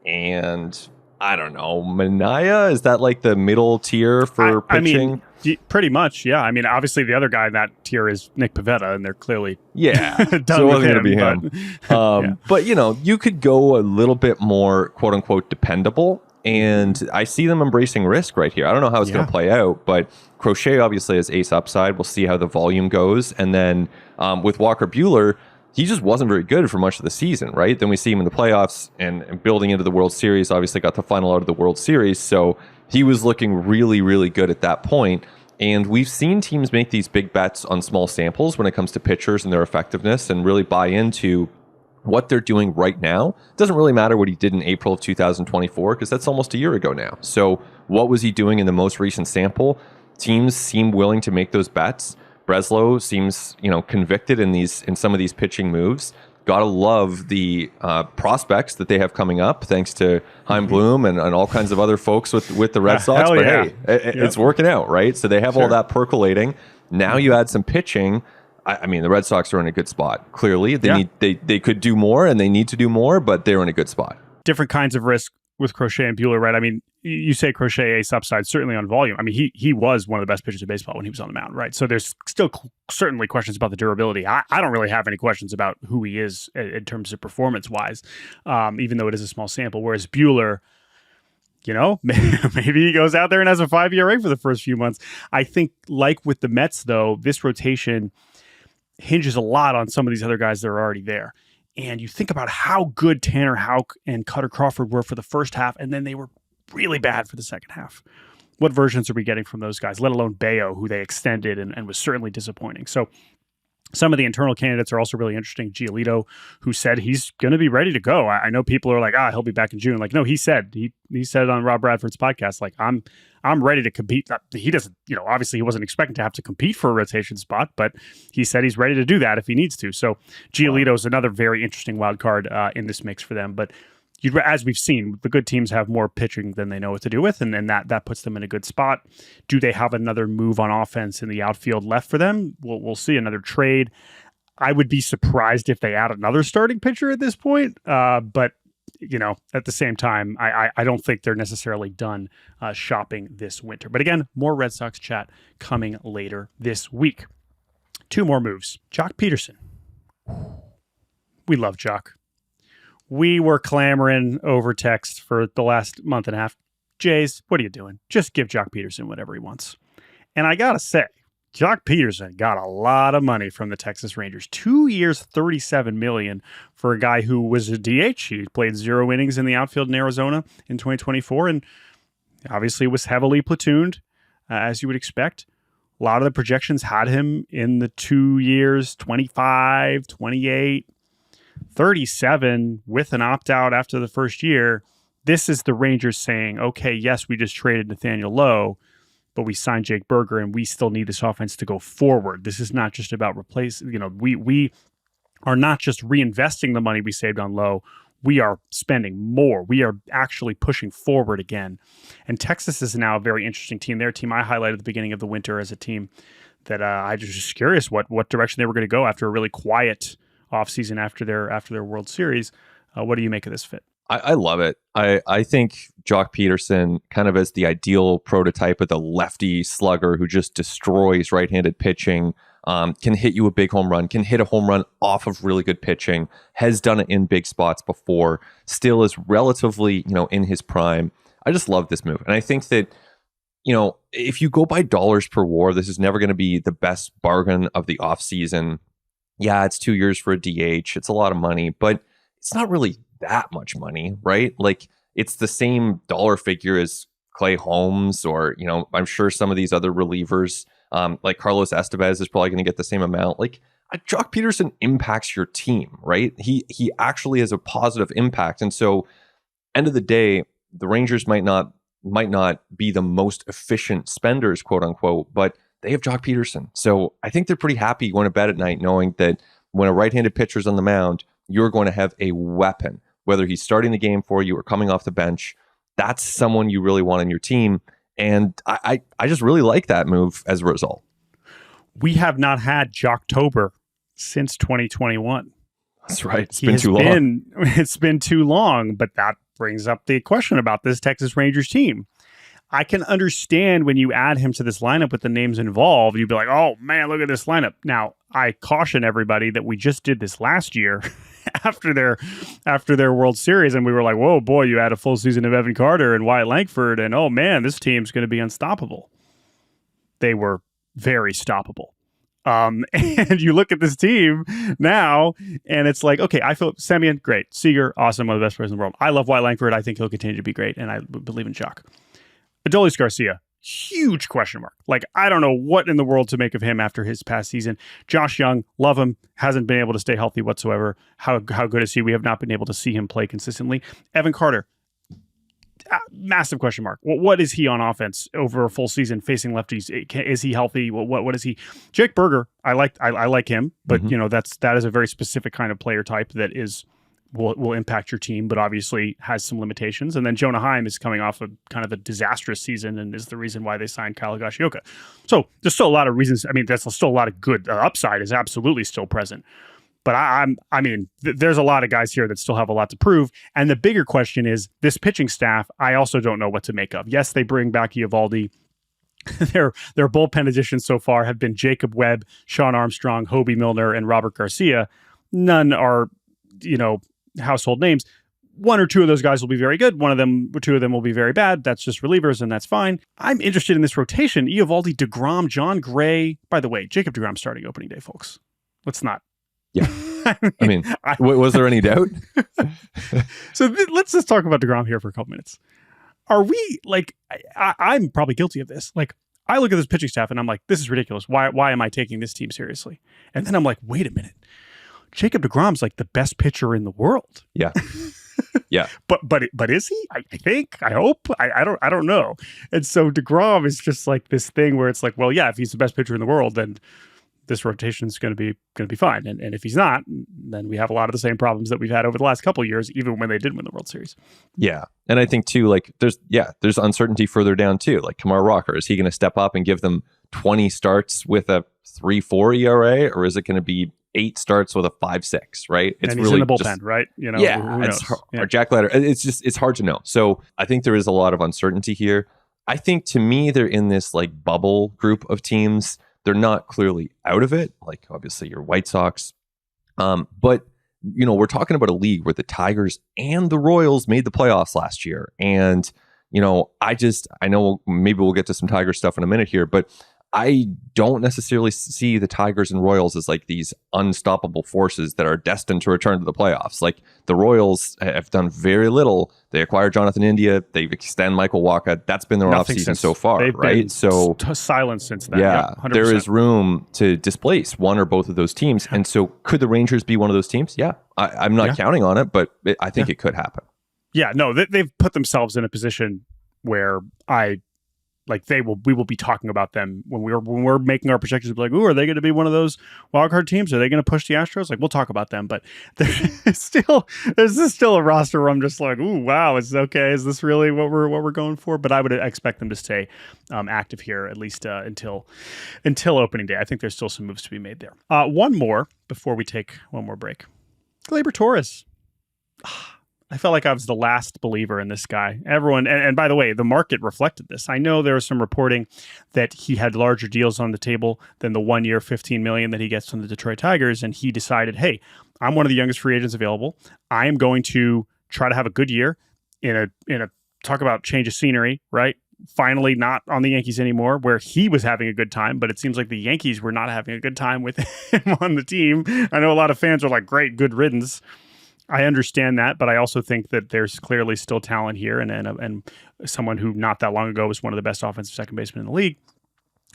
and I don't know, Manaea. Is that like the middle tier for pitching? I mean, pretty much, yeah. I mean, obviously the other guy in that tier is Nick Pivetta, and they're clearly done so with him. Be him. But you could go a little bit more quote unquote dependable, and I see them embracing risk right here. I don't know how it's going to play out, but Crochet obviously has ace upside. We'll see how the volume goes, and then with Walker Buehler, he just wasn't very good for much of the season, right? Then we see him in the playoffs and building into the World Series, obviously got the final out of the World Series. So he was looking really, really good at that point. And we've seen teams make these big bets on small samples when it comes to pitchers and their effectiveness and really buy into what they're doing right now. It doesn't really matter what he did in April of 2024 because that's almost a year ago now. So what was he doing in the most recent sample? Teams seem willing to make those bets. Breslow seems, convicted in some of these pitching moves. Gotta love the prospects that they have coming up, thanks to Chaim Bloom and all kinds of other folks with the Red Sox. But hey, it's working out, right? So they have all that percolating. Now you add some pitching. I mean, the Red Sox are in a good spot. Clearly, they could do more, and they need to do more, but they're in a good spot. Different kinds of risk with Crochet and Buehler, right? I mean, you say Crochet ace upside, certainly on volume. I mean, he was one of the best pitchers in baseball when he was on the mound, right? So there's still certainly questions about the durability. I don't really have any questions about who he is in terms of performance-wise, even though it is a small sample. Whereas Buehler, maybe he goes out there and has a 5 ERA for the first few months. I think, like with the Mets, though, this rotation hinges a lot on some of these other guys that are already there. And you think about how good Tanner Houck and Cutter Crawford were for the first half, and then they were really bad for the second half. What versions are we getting from those guys, let alone Bayo, who they extended and was certainly disappointing. So some of the internal candidates are also really interesting. Giolito, who said he's going to be ready to go. I know people are like, he'll be back in June. Like, no, he said on Rob Bradford's podcast, like, I'm ready to compete. He doesn't, obviously he wasn't expecting to have to compete for a rotation spot, but he said he's ready to do that if he needs to. So Giolito is another very interesting wild card in this mix for them. But as we've seen, the good teams have more pitching than they know what to do with, and then that puts them in a good spot. Do they have another move on offense in the outfield left for them? We'll see. Another trade. I would be surprised if they add another starting pitcher at this point, but at the same time, I don't think they're necessarily done shopping this winter. But again, more Red Sox chat coming later this week. Two more moves. Jock Pederson. We love Jock. We were clamoring over text for the last month and a half. Jays, what are you doing? Just give Jock Pederson whatever he wants. And I got to say, Jock Pederson got a lot of money from the Texas Rangers. 2 years, $37 million for a guy who was a DH. He played 0 innings in the outfield in Arizona in 2024 and obviously was heavily platooned, as you would expect. A lot of the projections had him in the 2 years, 25, 28, 37 with an opt-out after the first year. This is the Rangers saying, okay, yes, we just traded Nathaniel Lowe, but we signed Jake Burger and we still need this offense to go forward. This is not just about replacing, we are not just reinvesting the money we saved on Lowe. We are spending more. We are actually pushing forward again. And Texas is now a very interesting team. Their team I highlighted at the beginning of the winter as a team that I was just curious what direction they were going to go after a really quiet offseason after their World Series. What do you make of this fit? I love it. I think Jock Pederson kind of as the ideal prototype of the lefty slugger who just destroys right-handed pitching, can hit you a big home run, can hit a home run off of really good pitching, has done it in big spots before, still is relatively, in his prime. I just love this move. And I think that, if you go by dollars per WAR, this is never going to be the best bargain of the offseason. Yeah, it's 2 years for a DH. It's a lot of money, but it's not really that much money, right? Like it's the same dollar figure as Clay Holmes or, I'm sure some of these other relievers, like Carlos Estevez is probably going to get the same amount. Like Jock Pederson impacts your team, right? He actually has a positive impact. And so end of the day, the Rangers might not be the most efficient spenders, quote unquote, but they have Jock Pederson. So I think they're pretty happy going to bed at night knowing that when a right-handed pitcher's on the mound, you're going to have a weapon. Whether he's starting the game for you or coming off the bench, that's someone you really want on your team. And I just really like that move as a result. We have not had Jocktober since 2021. That's right. It's been too long. It's been too long, but that brings up the question about this Texas Rangers team. I can understand when you add him to this lineup with the names involved, you'd be like, oh man, look at this lineup. Now, I caution everybody that we just did this last year after their World Series, and we were like, whoa, boy, you had a full season of Evan Carter and Wyatt Langford, and oh man, this team's going to be unstoppable. They were very stoppable. And you look at this team now, and it's like, okay, I feel Semien, great. Seager, awesome, one of the best players in the world. I love Wyatt Langford. I think he'll continue to be great, and I believe in Jock. Adolis Garcia, huge question mark. Like, I don't know what in the world to make of him after his past season. Josh Young, love him, hasn't been able to stay healthy whatsoever. How good is he? We have not been able to see him play consistently. Evan Carter, massive question mark. What is he on offense over a full season facing lefties? Is he healthy? What is he? Jake Burger, I like him, but that is a very specific kind of player type that will impact your team, but obviously has some limitations. And then Jonah Heim is coming off of kind of a disastrous season and is the reason why they signed Kyle Higashioka. So there's still a lot of reasons. I mean, there's still a lot of good upside is absolutely still present. But there's a lot of guys here that still have a lot to prove. And the bigger question is this pitching staff, I also don't know what to make of. Yes, they bring back Eovaldi. Their bullpen additions so far have been Jacob Webb, Sean Armstrong, Hobie Milner, and Robert Garcia. None are, household names. One or two of those guys will be very good. Two of them will be very bad. That's just relievers, and that's fine. I'm interested in this rotation. Eovaldi, DeGrom, John Gray. By the way, Jacob DeGrom starting opening day, folks. Let's not. Yeah. Was there any doubt? So let's just talk about DeGrom here for a couple minutes. Are we, I'm probably guilty of this. Like, I look at this pitching staff, and I'm like, this is ridiculous. Why am I taking this team seriously? And then I'm like, wait a minute. Jacob DeGrom's like the best pitcher in the world. Yeah. Yeah. But is he? I think, I hope, I don't know. And so DeGrom is just like this thing where it's like, well, yeah, if he's the best pitcher in the world, then this rotation is going to be fine. And if he's not, then we have a lot of the same problems that we've had over the last couple of years, even when they did win the World Series. Yeah. And I think too, there's uncertainty further down too. Like Kamar Rocker, is he going to step up and give them 20 starts with a 3.4 ERA, or is it going to be 8 starts with a 5.6, right? It's and he's really in the bullpen, right? Who knows? Or Jack Leiter. It's hard to know. So I think there is a lot of uncertainty here. I think to me, they're in this bubble group of teams. They're not clearly out of it. Like obviously your White Sox. But we're talking about a league where the Tigers and the Royals made the playoffs last year. And, I know maybe we'll get to some Tiger stuff in a minute here, but I don't necessarily see the Tigers and Royals as like these unstoppable forces that are destined to return to the playoffs. Like the Royals have done very little. They acquired Jonathan India. They've extended Michael Wacha. That's been their offseason so far, right? So silent since then. Yeah, there is room to displace one or both of those teams. And so could the Rangers be one of those teams? Yeah, I'm not counting on it, but I think it could happen. Yeah, no, they've put themselves in a position where we will be talking about them when we're making our projections. Like, ooh, are they going to be one of those wildcard teams? Are they going to push the Astros? Like, we'll talk about them, but there's still a roster where I'm just like, ooh, wow, is this really what we're going for? But I would expect them to stay active here at least until opening day. I think there's still some moves to be made there. One more before we take one more break. Gleyber Torres. I felt like I was the last believer in this guy. Everyone, and by the way, the market reflected this. I know there was some reporting that he had larger deals on the table than the 1 year, $15 million that he gets from the Detroit Tigers, and he decided, hey, I'm one of the youngest free agents available. I am going to try to have a good year in a talk about change of scenery, right? Finally not on the Yankees anymore, where he was having a good time, but it seems like the Yankees were not having a good time with him on the team. I know a lot of fans are like, great, good riddance. I understand that, but I also think that there's clearly still talent here, and someone who not that long ago was one of the best offensive second basemen in the league.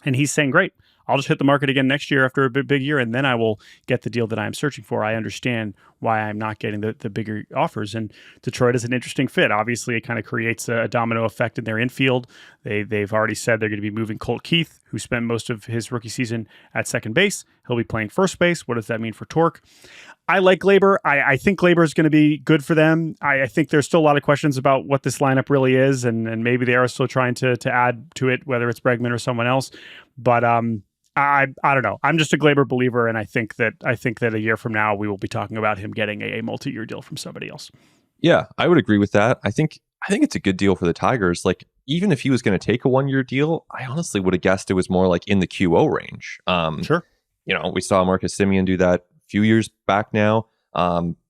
And he's saying, great, I'll just hit the market again next year after a big year, and then I will get the deal that I'm searching for. I understand why I'm not getting the bigger offers. And Detroit is an interesting fit. Obviously, it kind of creates a domino effect in their infield. They've already said they're going to be moving Colt Keith, who spent most of his rookie season at second base. He'll be playing first base. What does that mean for Torque? I like Gleyber. I think Gleyber is going to be good for them. I think there's still a lot of questions about what this lineup really is, and maybe they are still trying to add to it, whether it's Bregman or someone else. But I don't know. I'm just a Gleyber believer, and I think that a year from now we will be talking about him getting a multi-year deal from somebody else. Yeah, I would agree with that. I think it's a good deal for the Tigers. Like, even if he was going to take a 1 year deal, I honestly would have guessed it was more like in the QO range. Sure. We saw Marcus Semien do that few years back now.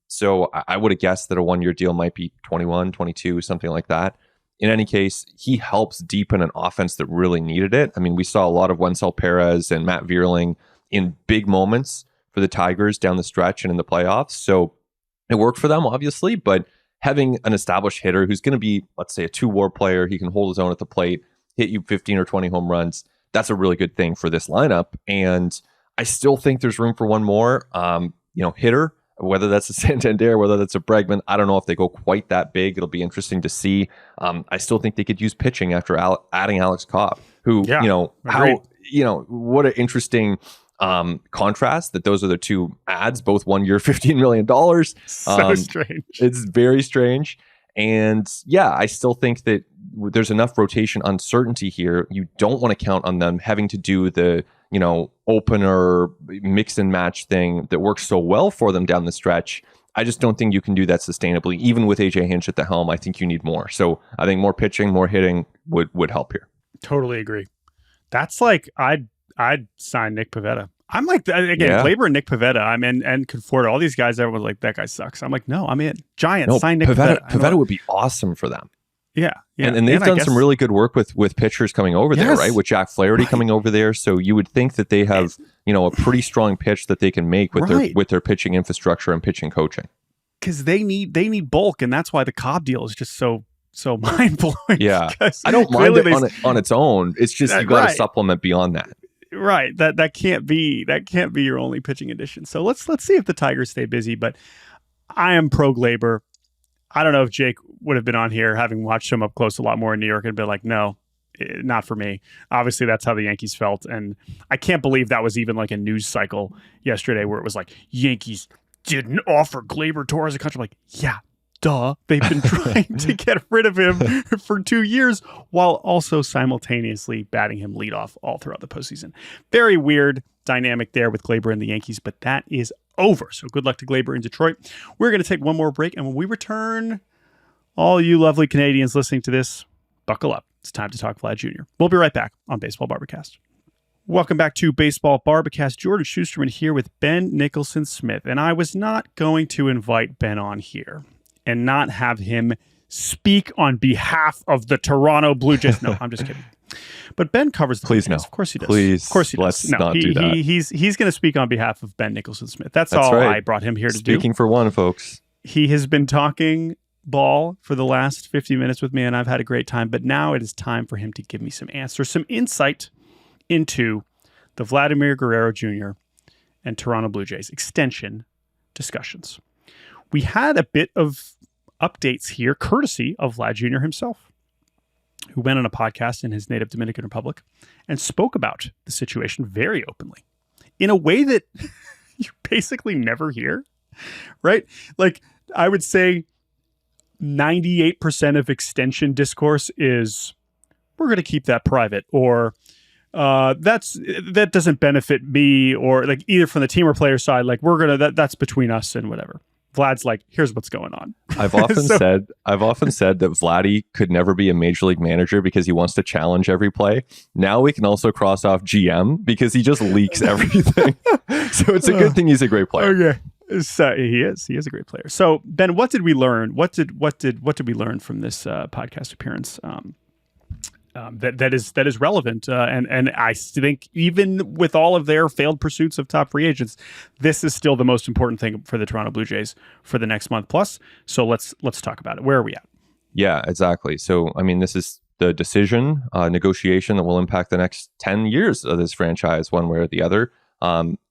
So I would have guessed that a 1 year deal might be 21, 22, something like that. In any case, he helps deepen an offense that really needed it. I mean, we saw a lot of Wencel Perez and Matt Vierling in big moments for the Tigers down the stretch and in the playoffs. So it worked for them, obviously, but having an established hitter who's going to be, let's say, a 2-WAR player, he can hold his own at the plate, hit you 15 or 20 home runs, that's a really good thing for this lineup. And I still think there's room for one more, hitter, whether that's a Santander, whether that's a Bregman. I don't know if they go quite that big. It'll be interesting to see. I still think they could use pitching after adding Alex Cobb, who, what an interesting contrast that those are the two ads, both 1 year, $15 million. So strange. It's very strange. And yeah, I still think that there's enough rotation uncertainty here. You don't want to count on them having to do the, opener mix and match thing that works so well for them down the stretch. I just don't think you can do that sustainably. Even with AJ Hinch at the helm, I think you need more. So I think more pitching, more hitting would help here. Totally agree. That's like, I'd sign Nick Pivetta. I'm like, Gleyber and Nick Pivetta, and Conforto, all these guys, everyone's like, that guy sucks. I'm like, no, I'm in. Giants, sign Nick Pivetta. Pivetta would be awesome for them. Yeah. And they've done some really good work with pitchers coming over there, right? With Jack Flaherty coming over there. So you would think that they have, a pretty strong pitch that they can make with their pitching infrastructure and pitching coaching. Because they need bulk, and that's why the Cobb deal is just so mind blowing. Yeah. I don't mind it on its own. It's just you got to supplement beyond that. Right. That can't be your only pitching addition. So let's see if the Tigers stay busy, but I am pro Gleyber. I don't know if Jake would have been on here having watched him up close a lot more in New York and been like, no, not for me. Obviously, that's how the Yankees felt. And I can't believe that was even like a news cycle yesterday where it was like, Yankees didn't offer Gleyber Torres a contract. I'm like, yeah, duh. They've been trying to get rid of him for 2 years while also simultaneously batting him leadoff all throughout the postseason. Very weird dynamic there with Gleyber and the Yankees, but that is over. So good luck to Gleyber in Detroit. We're going to take one more break, and when we return, all you lovely Canadians listening to this, buckle up. It's time to talk Vlad Jr. We'll be right back on Baseball Barbacast. Welcome back to Baseball Barbacast. Jordan Shusterman here with Ben Nicholson-Smith, and I was not going to invite Ben on here and not have him speak on behalf of the Toronto Blue Jays. No, I'm just kidding. But Ben covers the Please Blue Jays. no. Of course he does. Please, of course he does. let's not do that. He's going to speak on behalf of Ben Nicholson-Smith. That's all right. I brought him here to do. Speaking for one, folks. He has been talking ball for the last 50 minutes with me, and I've had a great time. But now it is time for him to give me some answers, some insight into the Vladimir Guerrero Jr. and Toronto Blue Jays extension discussions. We had a bit of updates here, courtesy of Vlad Jr. himself, who went on a podcast in his native Dominican Republic and spoke about the situation very openly in a way that you basically never hear, right? Like, I would say 98% of extension discourse is, we're going to keep that private, or that doesn't benefit me, or like either from the team or player side, like that's between us and whatever. Vlad's like, here's what's going on. I've often said that Vladdy could never be a major league manager because he wants to challenge every play. Now we can also cross off GM because he just leaks everything. So it's a good thing he's a great player. Okay. So he is a great player. So Ben, what did we learn? What did we learn from this podcast appearance? That is relevant, and I think even with all of their failed pursuits of top free agents, this is still the most important thing for the Toronto Blue Jays for the next month plus. So let's talk about it. Where are we at? Yeah, exactly. So I mean, this is the decision negotiation that will impact the next 10 years of this franchise, one way or the other.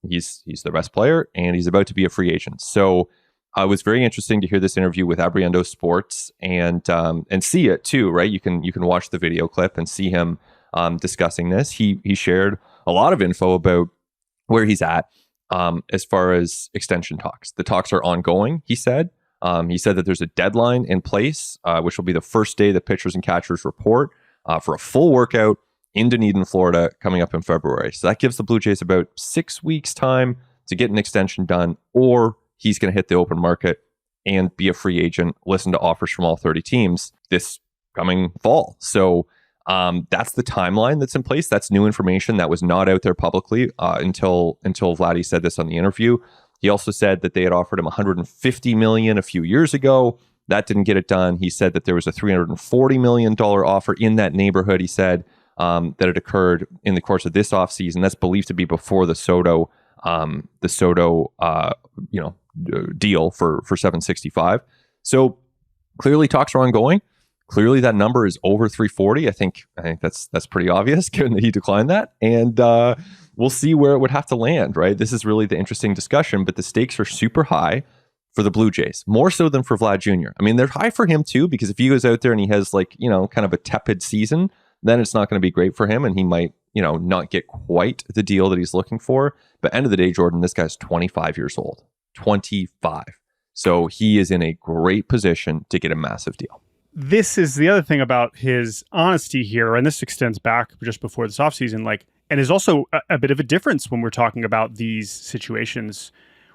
He's the best player, and he's about to be a free agent. So. It was very interesting to hear this interview with Abriendo Sports and see it too, right? You can watch the video clip and see him discussing this. He shared a lot of info about where he's at as far as extension talks. The talks are ongoing, he said. He said that there's a deadline in place, which will be the first day that pitchers and catchers report for a full workout in Dunedin, Florida, coming up in February. So that gives the Blue Jays about 6 weeks time to get an extension done, or he's going to hit the open market and be a free agent, listen to offers from all 30 teams this coming fall. So that's the timeline that's in place. That's new information that was not out there publicly until Vladdy said this on the interview. He also said that they had offered him $150 million a few years ago. That didn't get it done. He said that there was a $340 million offer in that neighborhood. He said that it occurred in the course of this offseason. That's believed to be before the Soto deal for $765. So clearly talks are ongoing. Clearly that number is over 340. I think that's pretty obvious given that he declined that. And we'll see where it would have to land, right? This is really the interesting discussion, but the stakes are super high for the Blue Jays, more so than for Vlad Jr. I mean, they're high for him too, because if he goes out there and he has kind of a tepid season, then it's not going to be great for him and he might, not get quite the deal that he's looking for. But end of the day, Jordan, this guy's 25 years old. 25. So he is in a great position to get a massive deal. This is the other thing about his honesty here, and this extends back just before this offseason, and is also a bit of a difference when we're talking about these situations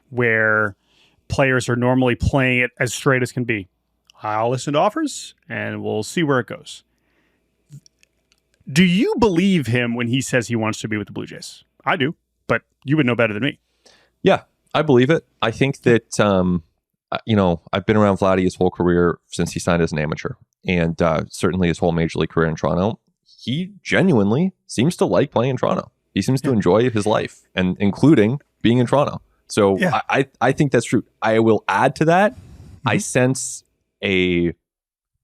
where players are normally playing it as straight as can be. I'll listen to offers and we'll see where it goes. Do you believe him when he says he wants to be with the Blue Jays? I do, but you would know better than me. Yeah, I believe it. I think that, I've been around Vladdy his whole career since he signed as an amateur, and certainly his whole major league career in Toronto. He genuinely seems to like playing in Toronto. He seems to enjoy his life, and including being in Toronto. So I think that's true. I will add to that. I sense a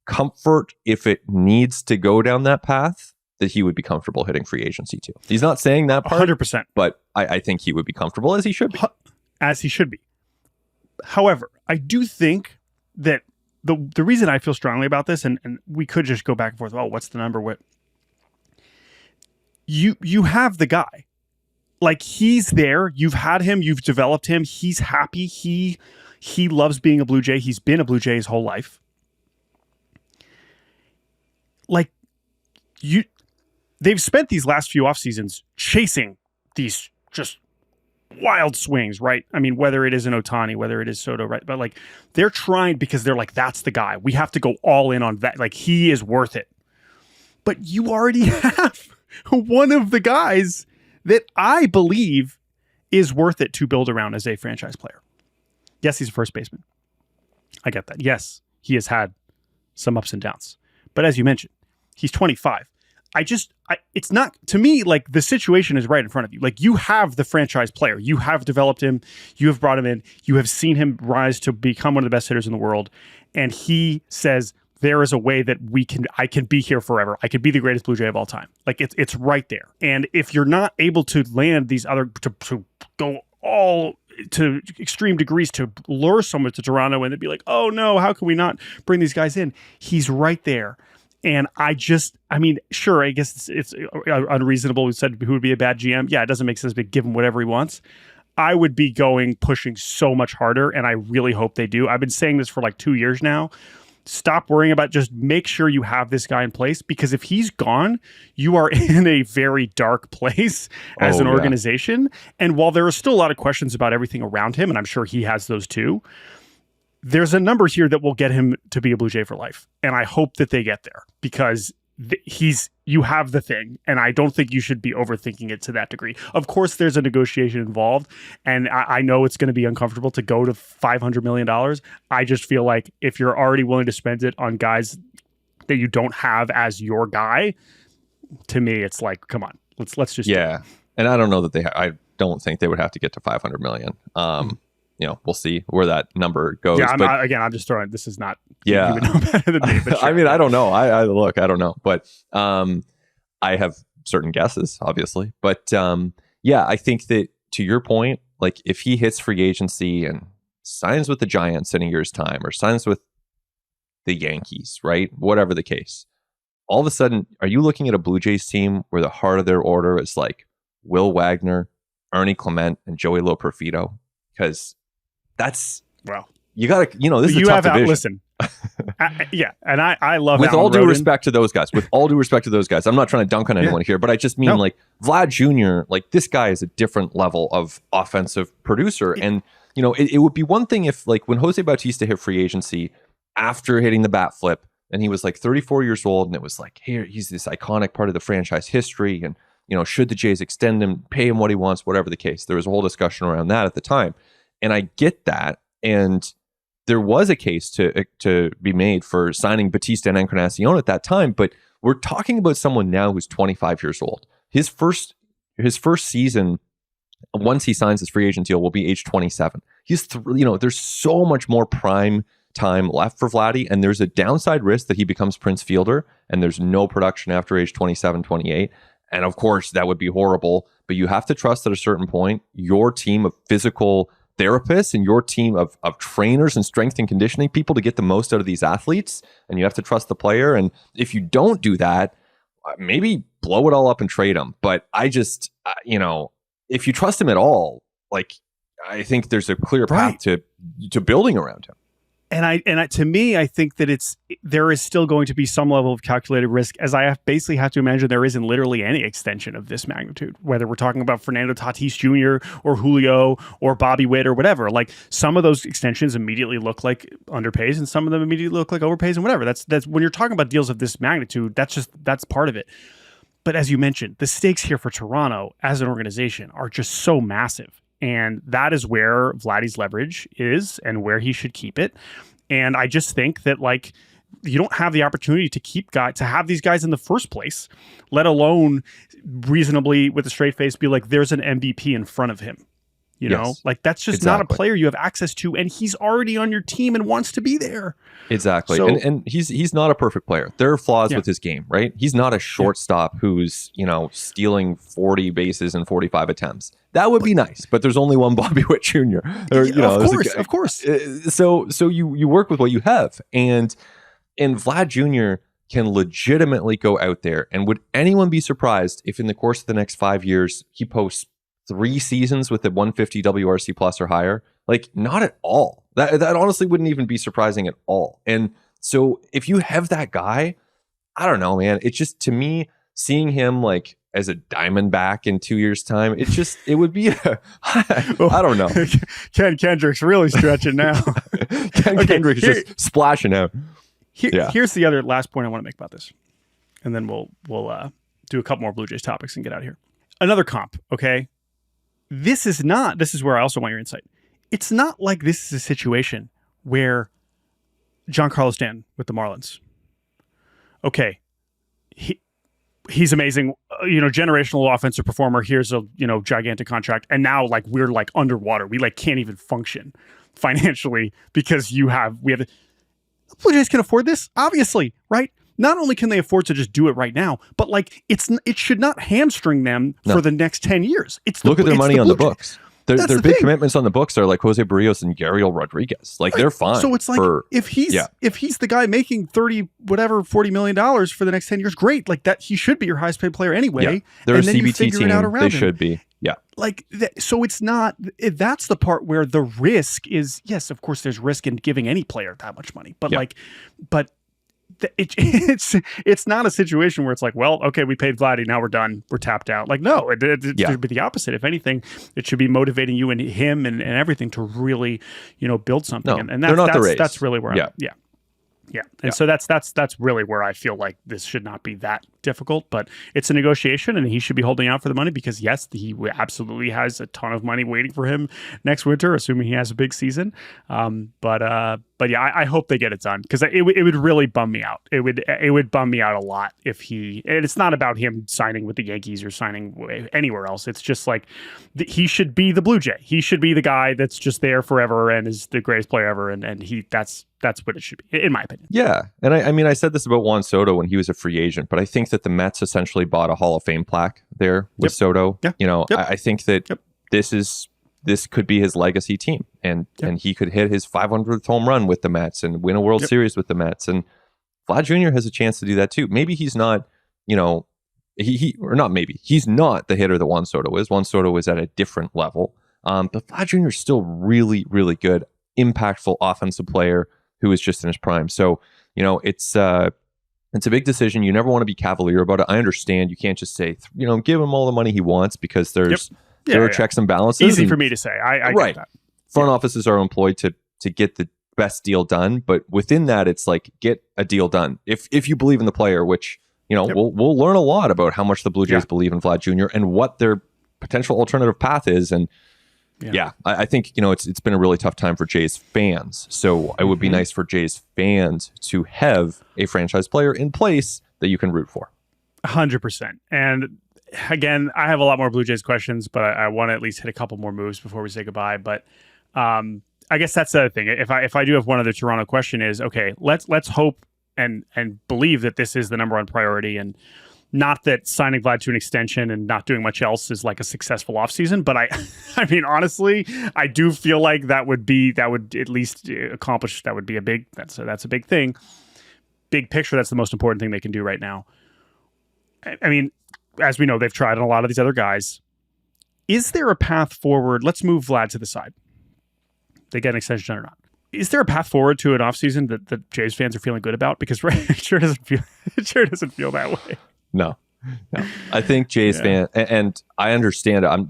comfort if it needs to go down that path, that he would be comfortable hitting free agency too. He's not saying that part, 100%, but I think he would be comfortable, as he should be. As he should be. However, I do think that the reason I feel strongly about this, and we could just go back and forth, what's the number? What you have the guy. Like, he's there. You've had him. You've developed him. He's happy. He loves being a Blue Jay. He's been a Blue Jay his whole life. Like, they've spent these last few off seasons chasing these just wild swings, right? I mean, whether it is an Ohtani, whether it is Soto, right? But like, they're trying because they're like, that's the guy. We have to go all in on that. Like, he is worth it. But you already have one of the guys that I believe is worth it to build around as a franchise player. Yes, he's a first baseman. I get that. Yes, he has had some ups and downs. But as you mentioned, he's 25. it's not, to me, like the situation is right in front of you. Like you have the franchise player, you have developed him, you have brought him in, you have seen him rise to become one of the best hitters in the world. And he says, there is a way that I can be here forever. I can be the greatest Blue Jay of all time. Like it's right there. And if you're not able to land these other, to go all to extreme degrees to lure someone to Toronto and they'd be like, oh no, how can we not bring these guys in? He's right there. And I mean, sure, I guess it's unreasonable. We said who would be a bad GM. Yeah, it doesn't make sense to give him whatever he wants. I would be pushing so much harder, and I really hope they do. I've been saying this for like 2 years now. Stop worrying about, just make sure you have this guy in place, because if he's gone, you are in a very dark place as an organization. And while there are still a lot of questions about everything around him, and I'm sure he has those too, there's a number here that will get him to be a Blue Jay for life. And I hope that they get there, because you have the thing, and I don't think you should be overthinking it to that degree. Of course, there's a negotiation involved, and I know it's going to be uncomfortable to go to $500 million. I just feel like if you're already willing to spend it on guys that you don't have as your guy, to me, it's like, come on, let's just do it. And I don't know that I don't think they would have to get to 500 million. We'll see where that number goes. Yeah, I'm just throwing. This is not. Yeah, you would know better than me. Sure. I mean, I don't know. I don't know, but I have certain guesses, obviously. But I think that, to your point, like if he hits free agency and signs with the Giants in a year's time, or signs with the Yankees, right? Whatever the case, all of a sudden, are you looking at a Blue Jays team where the heart of their order is like Will Wagner, Ernie Clement, and Joey Loperfido? Because that's you got to, this is a tough division. Listen, and I love with Alan all due Rodin. respect to those guys. With all due respect to those guys, I'm not trying to dunk on anyone here, but I just mean like Vlad Jr. Like this guy is a different level of offensive producer, and it would be one thing if like when Jose Bautista hit free agency after hitting the bat flip, and he was like 34 years old, and it was like, here he's this iconic part of the franchise history, and should the Jays extend him, pay him what he wants, whatever the case. There was a whole discussion around that at the time. And I get that, and there was a case to be made for signing Bautista and Encarnacion at that time. But we're talking about someone now who's 25 years old. His first season, once he signs his free agent deal, will be age 27. There's so much more prime time left for Vladdy, and there's a downside risk that he becomes Prince Fielder, and there's no production after age 27, 28. And of course, that would be horrible. But you have to trust at a certain point your team of physical therapists and your team of trainers and strength and conditioning people to get the most out of these athletes, and you have to trust the player. And if you don't do that, maybe blow it all up and trade him. But I just, if you trust him at all, like I think there's a clear path to building around him. And to me, I think that there is still going to be some level of calculated risk, as I basically have to imagine there isn't literally any extension of this magnitude, whether we're talking about Fernando Tatis Jr. or Julio or Bobby Witt or whatever. Like some of those extensions immediately look like underpays, and some of them immediately look like overpays, and whatever. That's when you're talking about deals of this magnitude, that's part of it. But as you mentioned, the stakes here for Toronto as an organization are just so massive. And that is where Vladdy's leverage is and where he should keep it. And I just think that like you don't have the opportunity to have these guys in the first place, let alone reasonably with a straight face be like, there's an MVP in front of him. Like that's just not a player you have access to, and he's already on your team and wants to be there. Exactly. So, and he's not a perfect player. There are flaws with his game, right? He's not a shortstop who's, stealing 40 bases and 45 attempts. That would be nice, but there's only one Bobby Witt Jr. Of course. So you work with what you have, and Vlad Jr. can legitimately go out there. And would anyone be surprised if in the course of the next 5 years he posts 3 seasons with a 150 WRC plus or higher? Like, not at all. That honestly wouldn't even be surprising at all. And so if you have that guy, I don't know, man. It's just, to me, seeing him like as a Diamondback in 2 years' time, it would be I don't know. Ken Kendrick's really stretching now. Kendrick's just splashing out. Here's the other last point I want to make about this, and then we'll do a couple more Blue Jays topics and get out of here. Another comp, okay? This is where I also want your insight. It's not like this is a situation where Giancarlo Stanton with the Marlins. Okay, he's amazing, generational offensive performer. Here's a, gigantic contract. And now like we're like underwater. We like can't even function financially because we have the Blue Jays can afford this, obviously, right? Not only can they afford to just do it right now, but like it should not hamstring them for the next 10 years. Look at their money on the books. Their the big thing. Commitments on the books are like Jose Barrios and Gabriel Rodriguez. Like they're fine. So it's like if he's the guy making $40 million for the next 10 years, great. Like that, he should be your highest paid player anyway. Yeah. They're and a then CBT team. They should be. Yeah. Like so it's not. That's the part where the risk is. Yes, of course, there's risk in giving any player that much money, but it's not a situation where it's like, well, okay, we paid Vladdy, now we're done, we're tapped out. Like, no, it should be the opposite. If anything, it should be motivating you and him and everything to really, build something. No, and that's really where And so that's really where I feel like this should not be that difficult, but it's a negotiation and he should be holding out for the money because yes, he absolutely has a ton of money waiting for him next winter, assuming he has a big season. But yeah, I hope they get it done because it would really bum me out. It would bum me out a lot if and it's not about him signing with the Yankees or signing anywhere else. It's just like he should be the Blue Jay. He should be the guy that's just there forever and is the greatest player ever. And that's what it should be, in my opinion. Yeah. And I said this about Juan Soto when he was a free agent, but I think that the Mets essentially bought a Hall of Fame plaque there with Soto. Yeah. I think that this could be his legacy team and he could hit his 500th home run with the Mets and win a World Series with the Mets. And Vlad Jr. has a chance to do that too. Maybe he's not, he's not the hitter that Juan Soto is. Juan Soto is at a different level. But Vlad Jr. is still really, really good, impactful offensive player who is just in his prime. So, it's a big decision. You never want to be cavalier about it. I understand you can't just say, give him all the money he wants because there are checks and balances. Easy for me to say. I get that. Front offices are employed to get the best deal done, but within that, it's like get a deal done. If you believe in the player, which we'll learn a lot about how much the Blue Jays believe in Vlad Jr. and what their potential alternative path is. And I think it's been a really tough time for Jays fans. So it would be nice for Jays fans to have a franchise player in place that you can root for. 100%. And again, I have a lot more Blue Jays questions, but I want to at least hit a couple more moves before we say goodbye. But I guess that's the other thing. If I do have one other Toronto question is, okay, let's hope and believe that this is the number one priority, and not that signing Vlad to an extension and not doing much else is like a successful offseason. But I mean, honestly, I do feel like that would at least accomplish, that would be that's a big thing. Big picture, that's the most important thing they can do right now. I mean, as we know, they've tried on a lot of these other guys. Is there a path forward? Let's move Vlad to the side. They get an extension or not. Is there a path forward to an offseason that the Jays fans are feeling good about? Because it sure doesn't feel that way. No. I think Jays fan, and I understand. I'm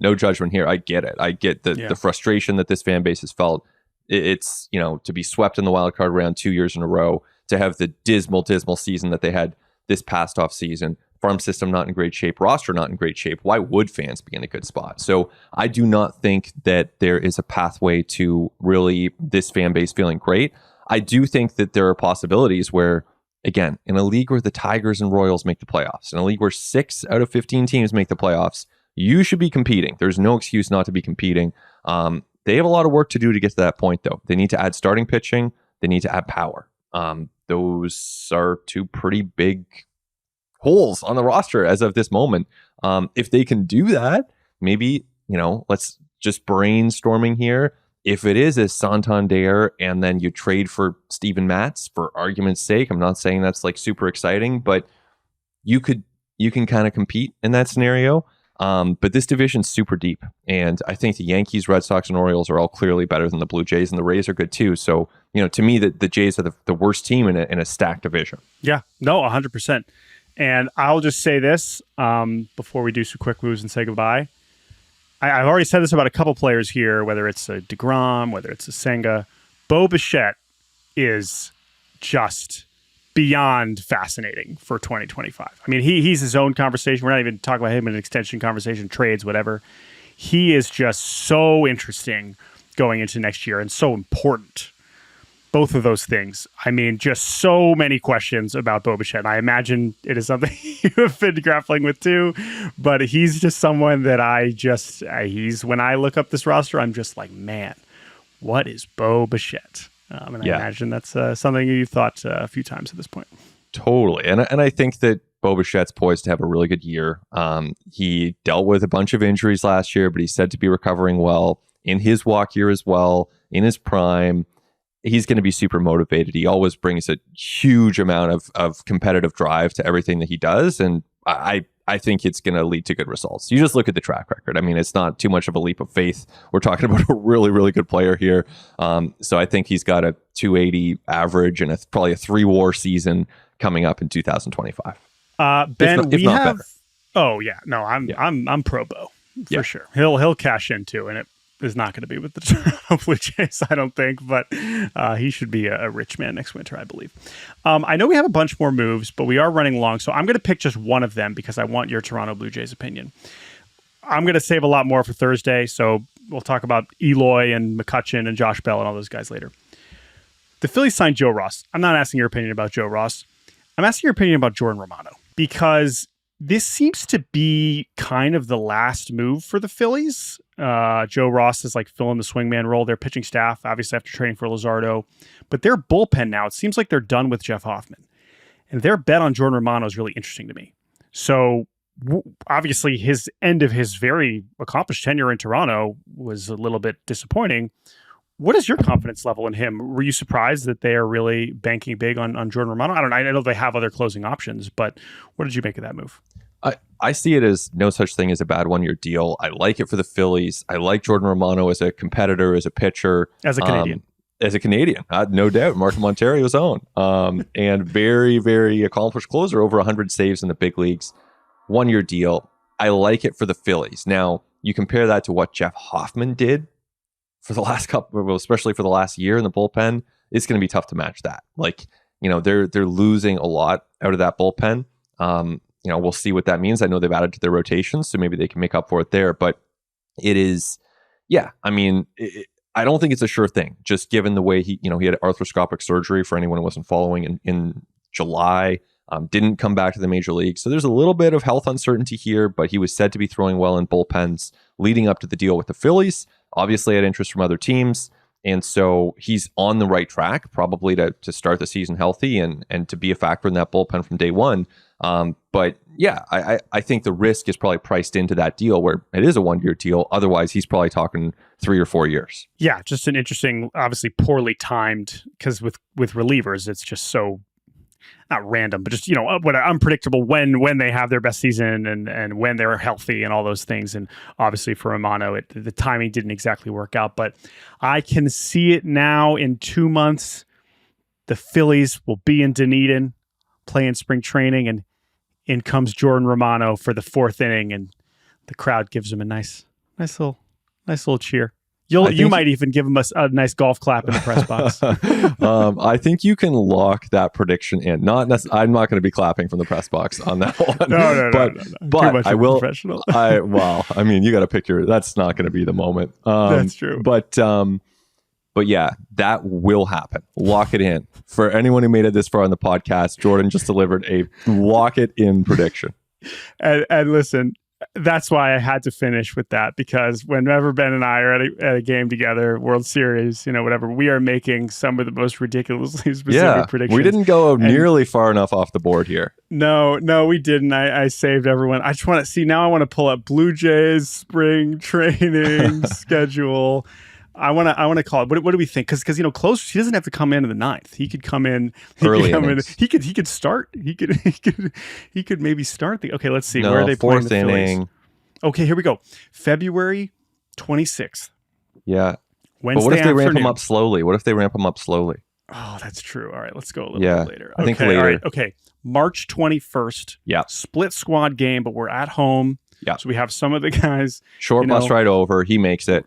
no judgment here. I get it. I get the frustration that this fan base has felt. It's to be swept in the wild card round 2 years in a row, to have the dismal season that they had this past off season, farm system not in great shape, roster not in great shape. Why would fans be in a good spot? So I do not think that there is a pathway to really this fan base feeling great. I do think that there are possibilities where, again, in a league where the Tigers and Royals make the playoffs, in a league where 6 out of 15 teams make the playoffs, you should be competing. There's no excuse not to be competing. They have a lot of work to do to get to that point, though. They need to add starting pitching. They need to add power. Those are two pretty big holes on the roster as of this moment. If they can do that, maybe, let's just brainstorming here. If it is a Santander and then you trade for Steven Matz, for argument's sake, I'm not saying that's like super exciting, but you can kind of compete in that scenario. But this division's super deep, and I think the Yankees, Red Sox, and Orioles are all clearly better than the Blue Jays, and the Rays are good too. So, to me, the Jays are the worst team in a stacked division. Yeah, no, 100%. And I'll just say this before we do some quick moves and say goodbye. I've already said this about a couple players here, whether it's a DeGrom, whether it's a Senga. Bo Bichette is just beyond fascinating for 2025. I mean, he's his own conversation. We're not even talking about him in an extension conversation, trades, whatever. He is just so interesting going into next year and so important. both of those things. I mean, just so many questions about Bo Bichette. I imagine it is something you have been grappling with too, but he's just someone that when I look up this roster, I'm just like, man, what is Bo Bichette? And I imagine that's something you've thought a few times at this point. Totally. And I think that Bo Bichette's poised to have a really good year. He dealt with a bunch of injuries last year, but he's said to be recovering well in his walk year as well, in his prime. He's going to be super motivated. He always brings a huge amount of competitive drive to everything that he does. And I think it's going to lead to good results. You just look at the track record. I mean, it's not too much of a leap of faith. We're talking about a really, really good player here. So I think he's got a 280 average and probably a 3-WAR season coming up in 2025. Ben, if not better. Oh yeah, no, I'm pro Bo for sure. He'll cash in too, and it is not going to be with the Toronto Blue Jays, I don't think, but he should be a rich man next winter, I believe. I know we have a bunch more moves, but we are running long, so I'm going to pick just one of them because I want your Toronto Blue Jays opinion. I'm going to save a lot more for Thursday, so we'll talk about Eloy and McCutchen and Josh Bell and all those guys later. The Phillies signed Joe Ross. I'm not asking your opinion about Joe Ross. I'm asking your opinion about Jordan Romano because this seems to be kind of the last move for the Phillies. Joe Ross is like filling the swingman role. Their pitching staff, obviously after trading for Luzardo, but their bullpen now, it seems like they're done with Jeff Hoffman. And their bet on Jordan Romano is really interesting to me. So obviously his end of his very accomplished tenure in Toronto was a little bit disappointing. What is your confidence level in him? Were you surprised that they are really banking big on Jordan Romano? I don't know. I know they have other closing options, but what did you make of that move? I see it as no such thing as a bad one-year deal. I like it for the Phillies. I like Jordan Romano as a competitor, as a pitcher. As a Canadian. No doubt. Markham, Ontario's own. And very, very accomplished closer, over 100 saves in the big leagues. One-year deal. I like it for the Phillies. Now, you compare that to what Jeff Hoffman did for the last couple, especially for the last year in the bullpen, it's going to be tough to match that. Like, they're losing a lot out of that bullpen. We'll see what that means. I know they've added to their rotations, so maybe they can make up for it there. But it is, I mean, I don't think it's a sure thing, just given the way he had arthroscopic surgery for anyone who wasn't following in July, didn't come back to the major league. So there's a little bit of health uncertainty here, but he was said to be throwing well in bullpens leading up to the deal with the Phillies. Obviously had interest from other teams. And so he's on the right track, probably to start the season healthy and to be a factor in that bullpen from day one. But I think the risk is probably priced into that deal where it is a one-year deal. Otherwise, he's probably talking 3 or 4 years. Yeah, just an interesting, obviously poorly timed, because with relievers, it's just so not random, but just, what unpredictable when they have their best season and when they're healthy and all those things. And obviously for Romano, the timing didn't exactly work out, but I can see it now in 2 months. The Phillies will be in Dunedin playing spring training, and in comes Jordan Romano for the 4th inning, and the crowd gives him a nice little cheer. You might even give him a nice golf clap in the press box. I think you can lock that prediction in. I'm not going to be clapping from the press box on that one. No. But too much I will. Professional. You got to pick that's not going to be the moment. That's true. But yeah, that will happen. Lock it in. For anyone who made it this far on the podcast, Jordan just delivered a lock it in prediction. And listen, that's why I had to finish with that, because whenever Ben and I are at a game together, World Series, whatever, we are making some of the most ridiculously specific predictions. We didn't go nearly far enough off the board here. No, we didn't. I saved everyone. I just want to see, now I want to pull up Blue Jays spring training schedule. I want to call it. What do we think? Because close. He doesn't have to come in the 9th. He could come in early. He could start. He could maybe start the. Okay, let's see. Where are they playing the Phillies? Okay, here we go. February 26th. Yeah. Wednesday. But what if they ramp afternoon. them up slowly? Oh, that's true. All right, let's go a little bit later. I think later. All right, okay. March 21st. Yeah. Split squad game, but we're at home. Yeah. So we have some of the guys. Short bus ride over. He makes it.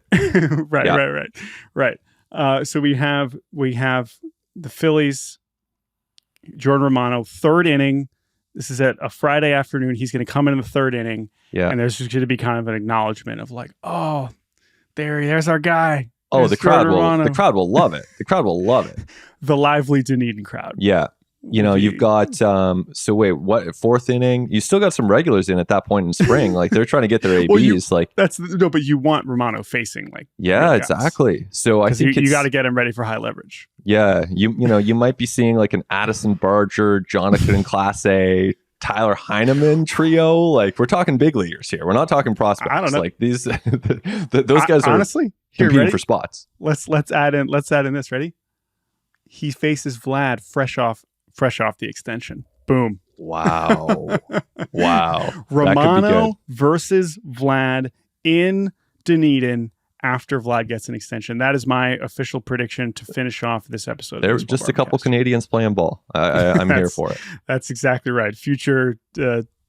Right. So we have the Phillies, Jordan Romano, 3rd inning. This is at a Friday afternoon. He's going to come in the 3rd inning. Yeah. And there's just going to be kind of an acknowledgement of like, oh, there's our guy. Oh, the crowd Romano. will. The crowd will love it. The crowd will love it. The lively Dunedin crowd. Yeah. You've got so wait, what, fourth inning? You still got some regulars in at that point in spring. Like they're trying to get their ABs. But you want Romano facing yeah, exactly. So I think you got to get him ready for high leverage. Yeah, you might be seeing like an Addison Barger, Jonathan Clase, Tyler Heineman trio. Like we're talking big leaguers here. We're not talking prospects. I don't know. Like these, those guys are honestly competing for spots. Let's add in this. Ready? He faces Vlad fresh off the extension. Boom. Wow. Wow. Romano versus Vlad in Dunedin after Vlad gets an extension. That is my official prediction to finish off this episode. There's just a couple Canadians playing ball. I'm here for it. That's exactly right. Future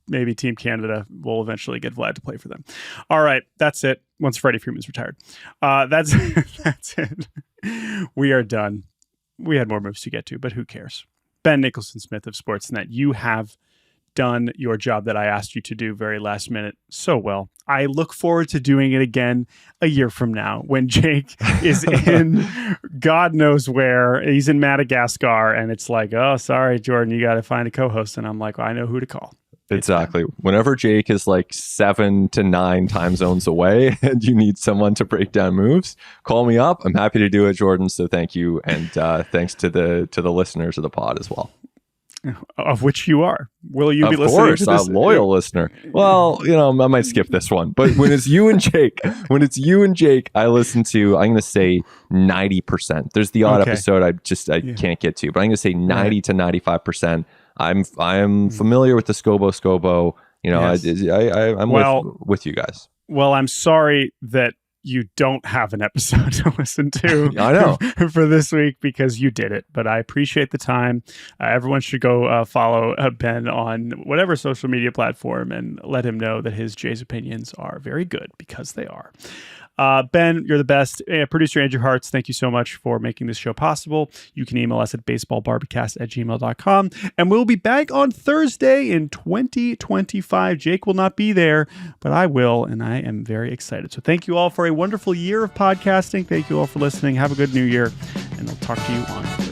maybe Team Canada will eventually get Vlad to play for them. All right. That's it. Once Freddie Freeman's retired. That's it. We are done. We had more moves to get to, but who cares? Ben Nicholson-Smith of Sportsnet, you have done your job that I asked you to do very last minute so well. I look forward to doing it again a year from now when Jake is in God knows where. He's in Madagascar, and it's like, oh, sorry, Jordan, you got to find a co-host. And I'm like, well, I know who to call. Exactly. Whenever Jake is like 7 to 9 time zones away and you need someone to break down moves, call me up. I'm happy to do it, Jordan. So thank you. And thanks to the listeners of the pod as well. Of which you are. Will you be listening to this? Of course, a loyal listener. Well, I might skip this one. But when it's you and Jake, I listen to, I'm going to say 90%. There's the odd episode I can't get to, but I'm going to say 90 to 95%. I'm familiar with the Scobo. Yes. I'm with you guys. Well, I'm sorry that you don't have an episode to listen to. I know. For this week because you did it, but I appreciate the time. Everyone should go follow Ben on whatever social media platform and let him know that his Jay's opinions are very good because they are. Ben, you're the best. Producer Andrew Hartz, thank you so much for making this show possible. You can email us at baseballbarbacast@gmail.com. And we'll be back on Thursday in 2025. Jake will not be there, but I will, and I am very excited. So thank you all for a wonderful year of podcasting. Thank you all for listening. Have a good new year, and I'll talk to you on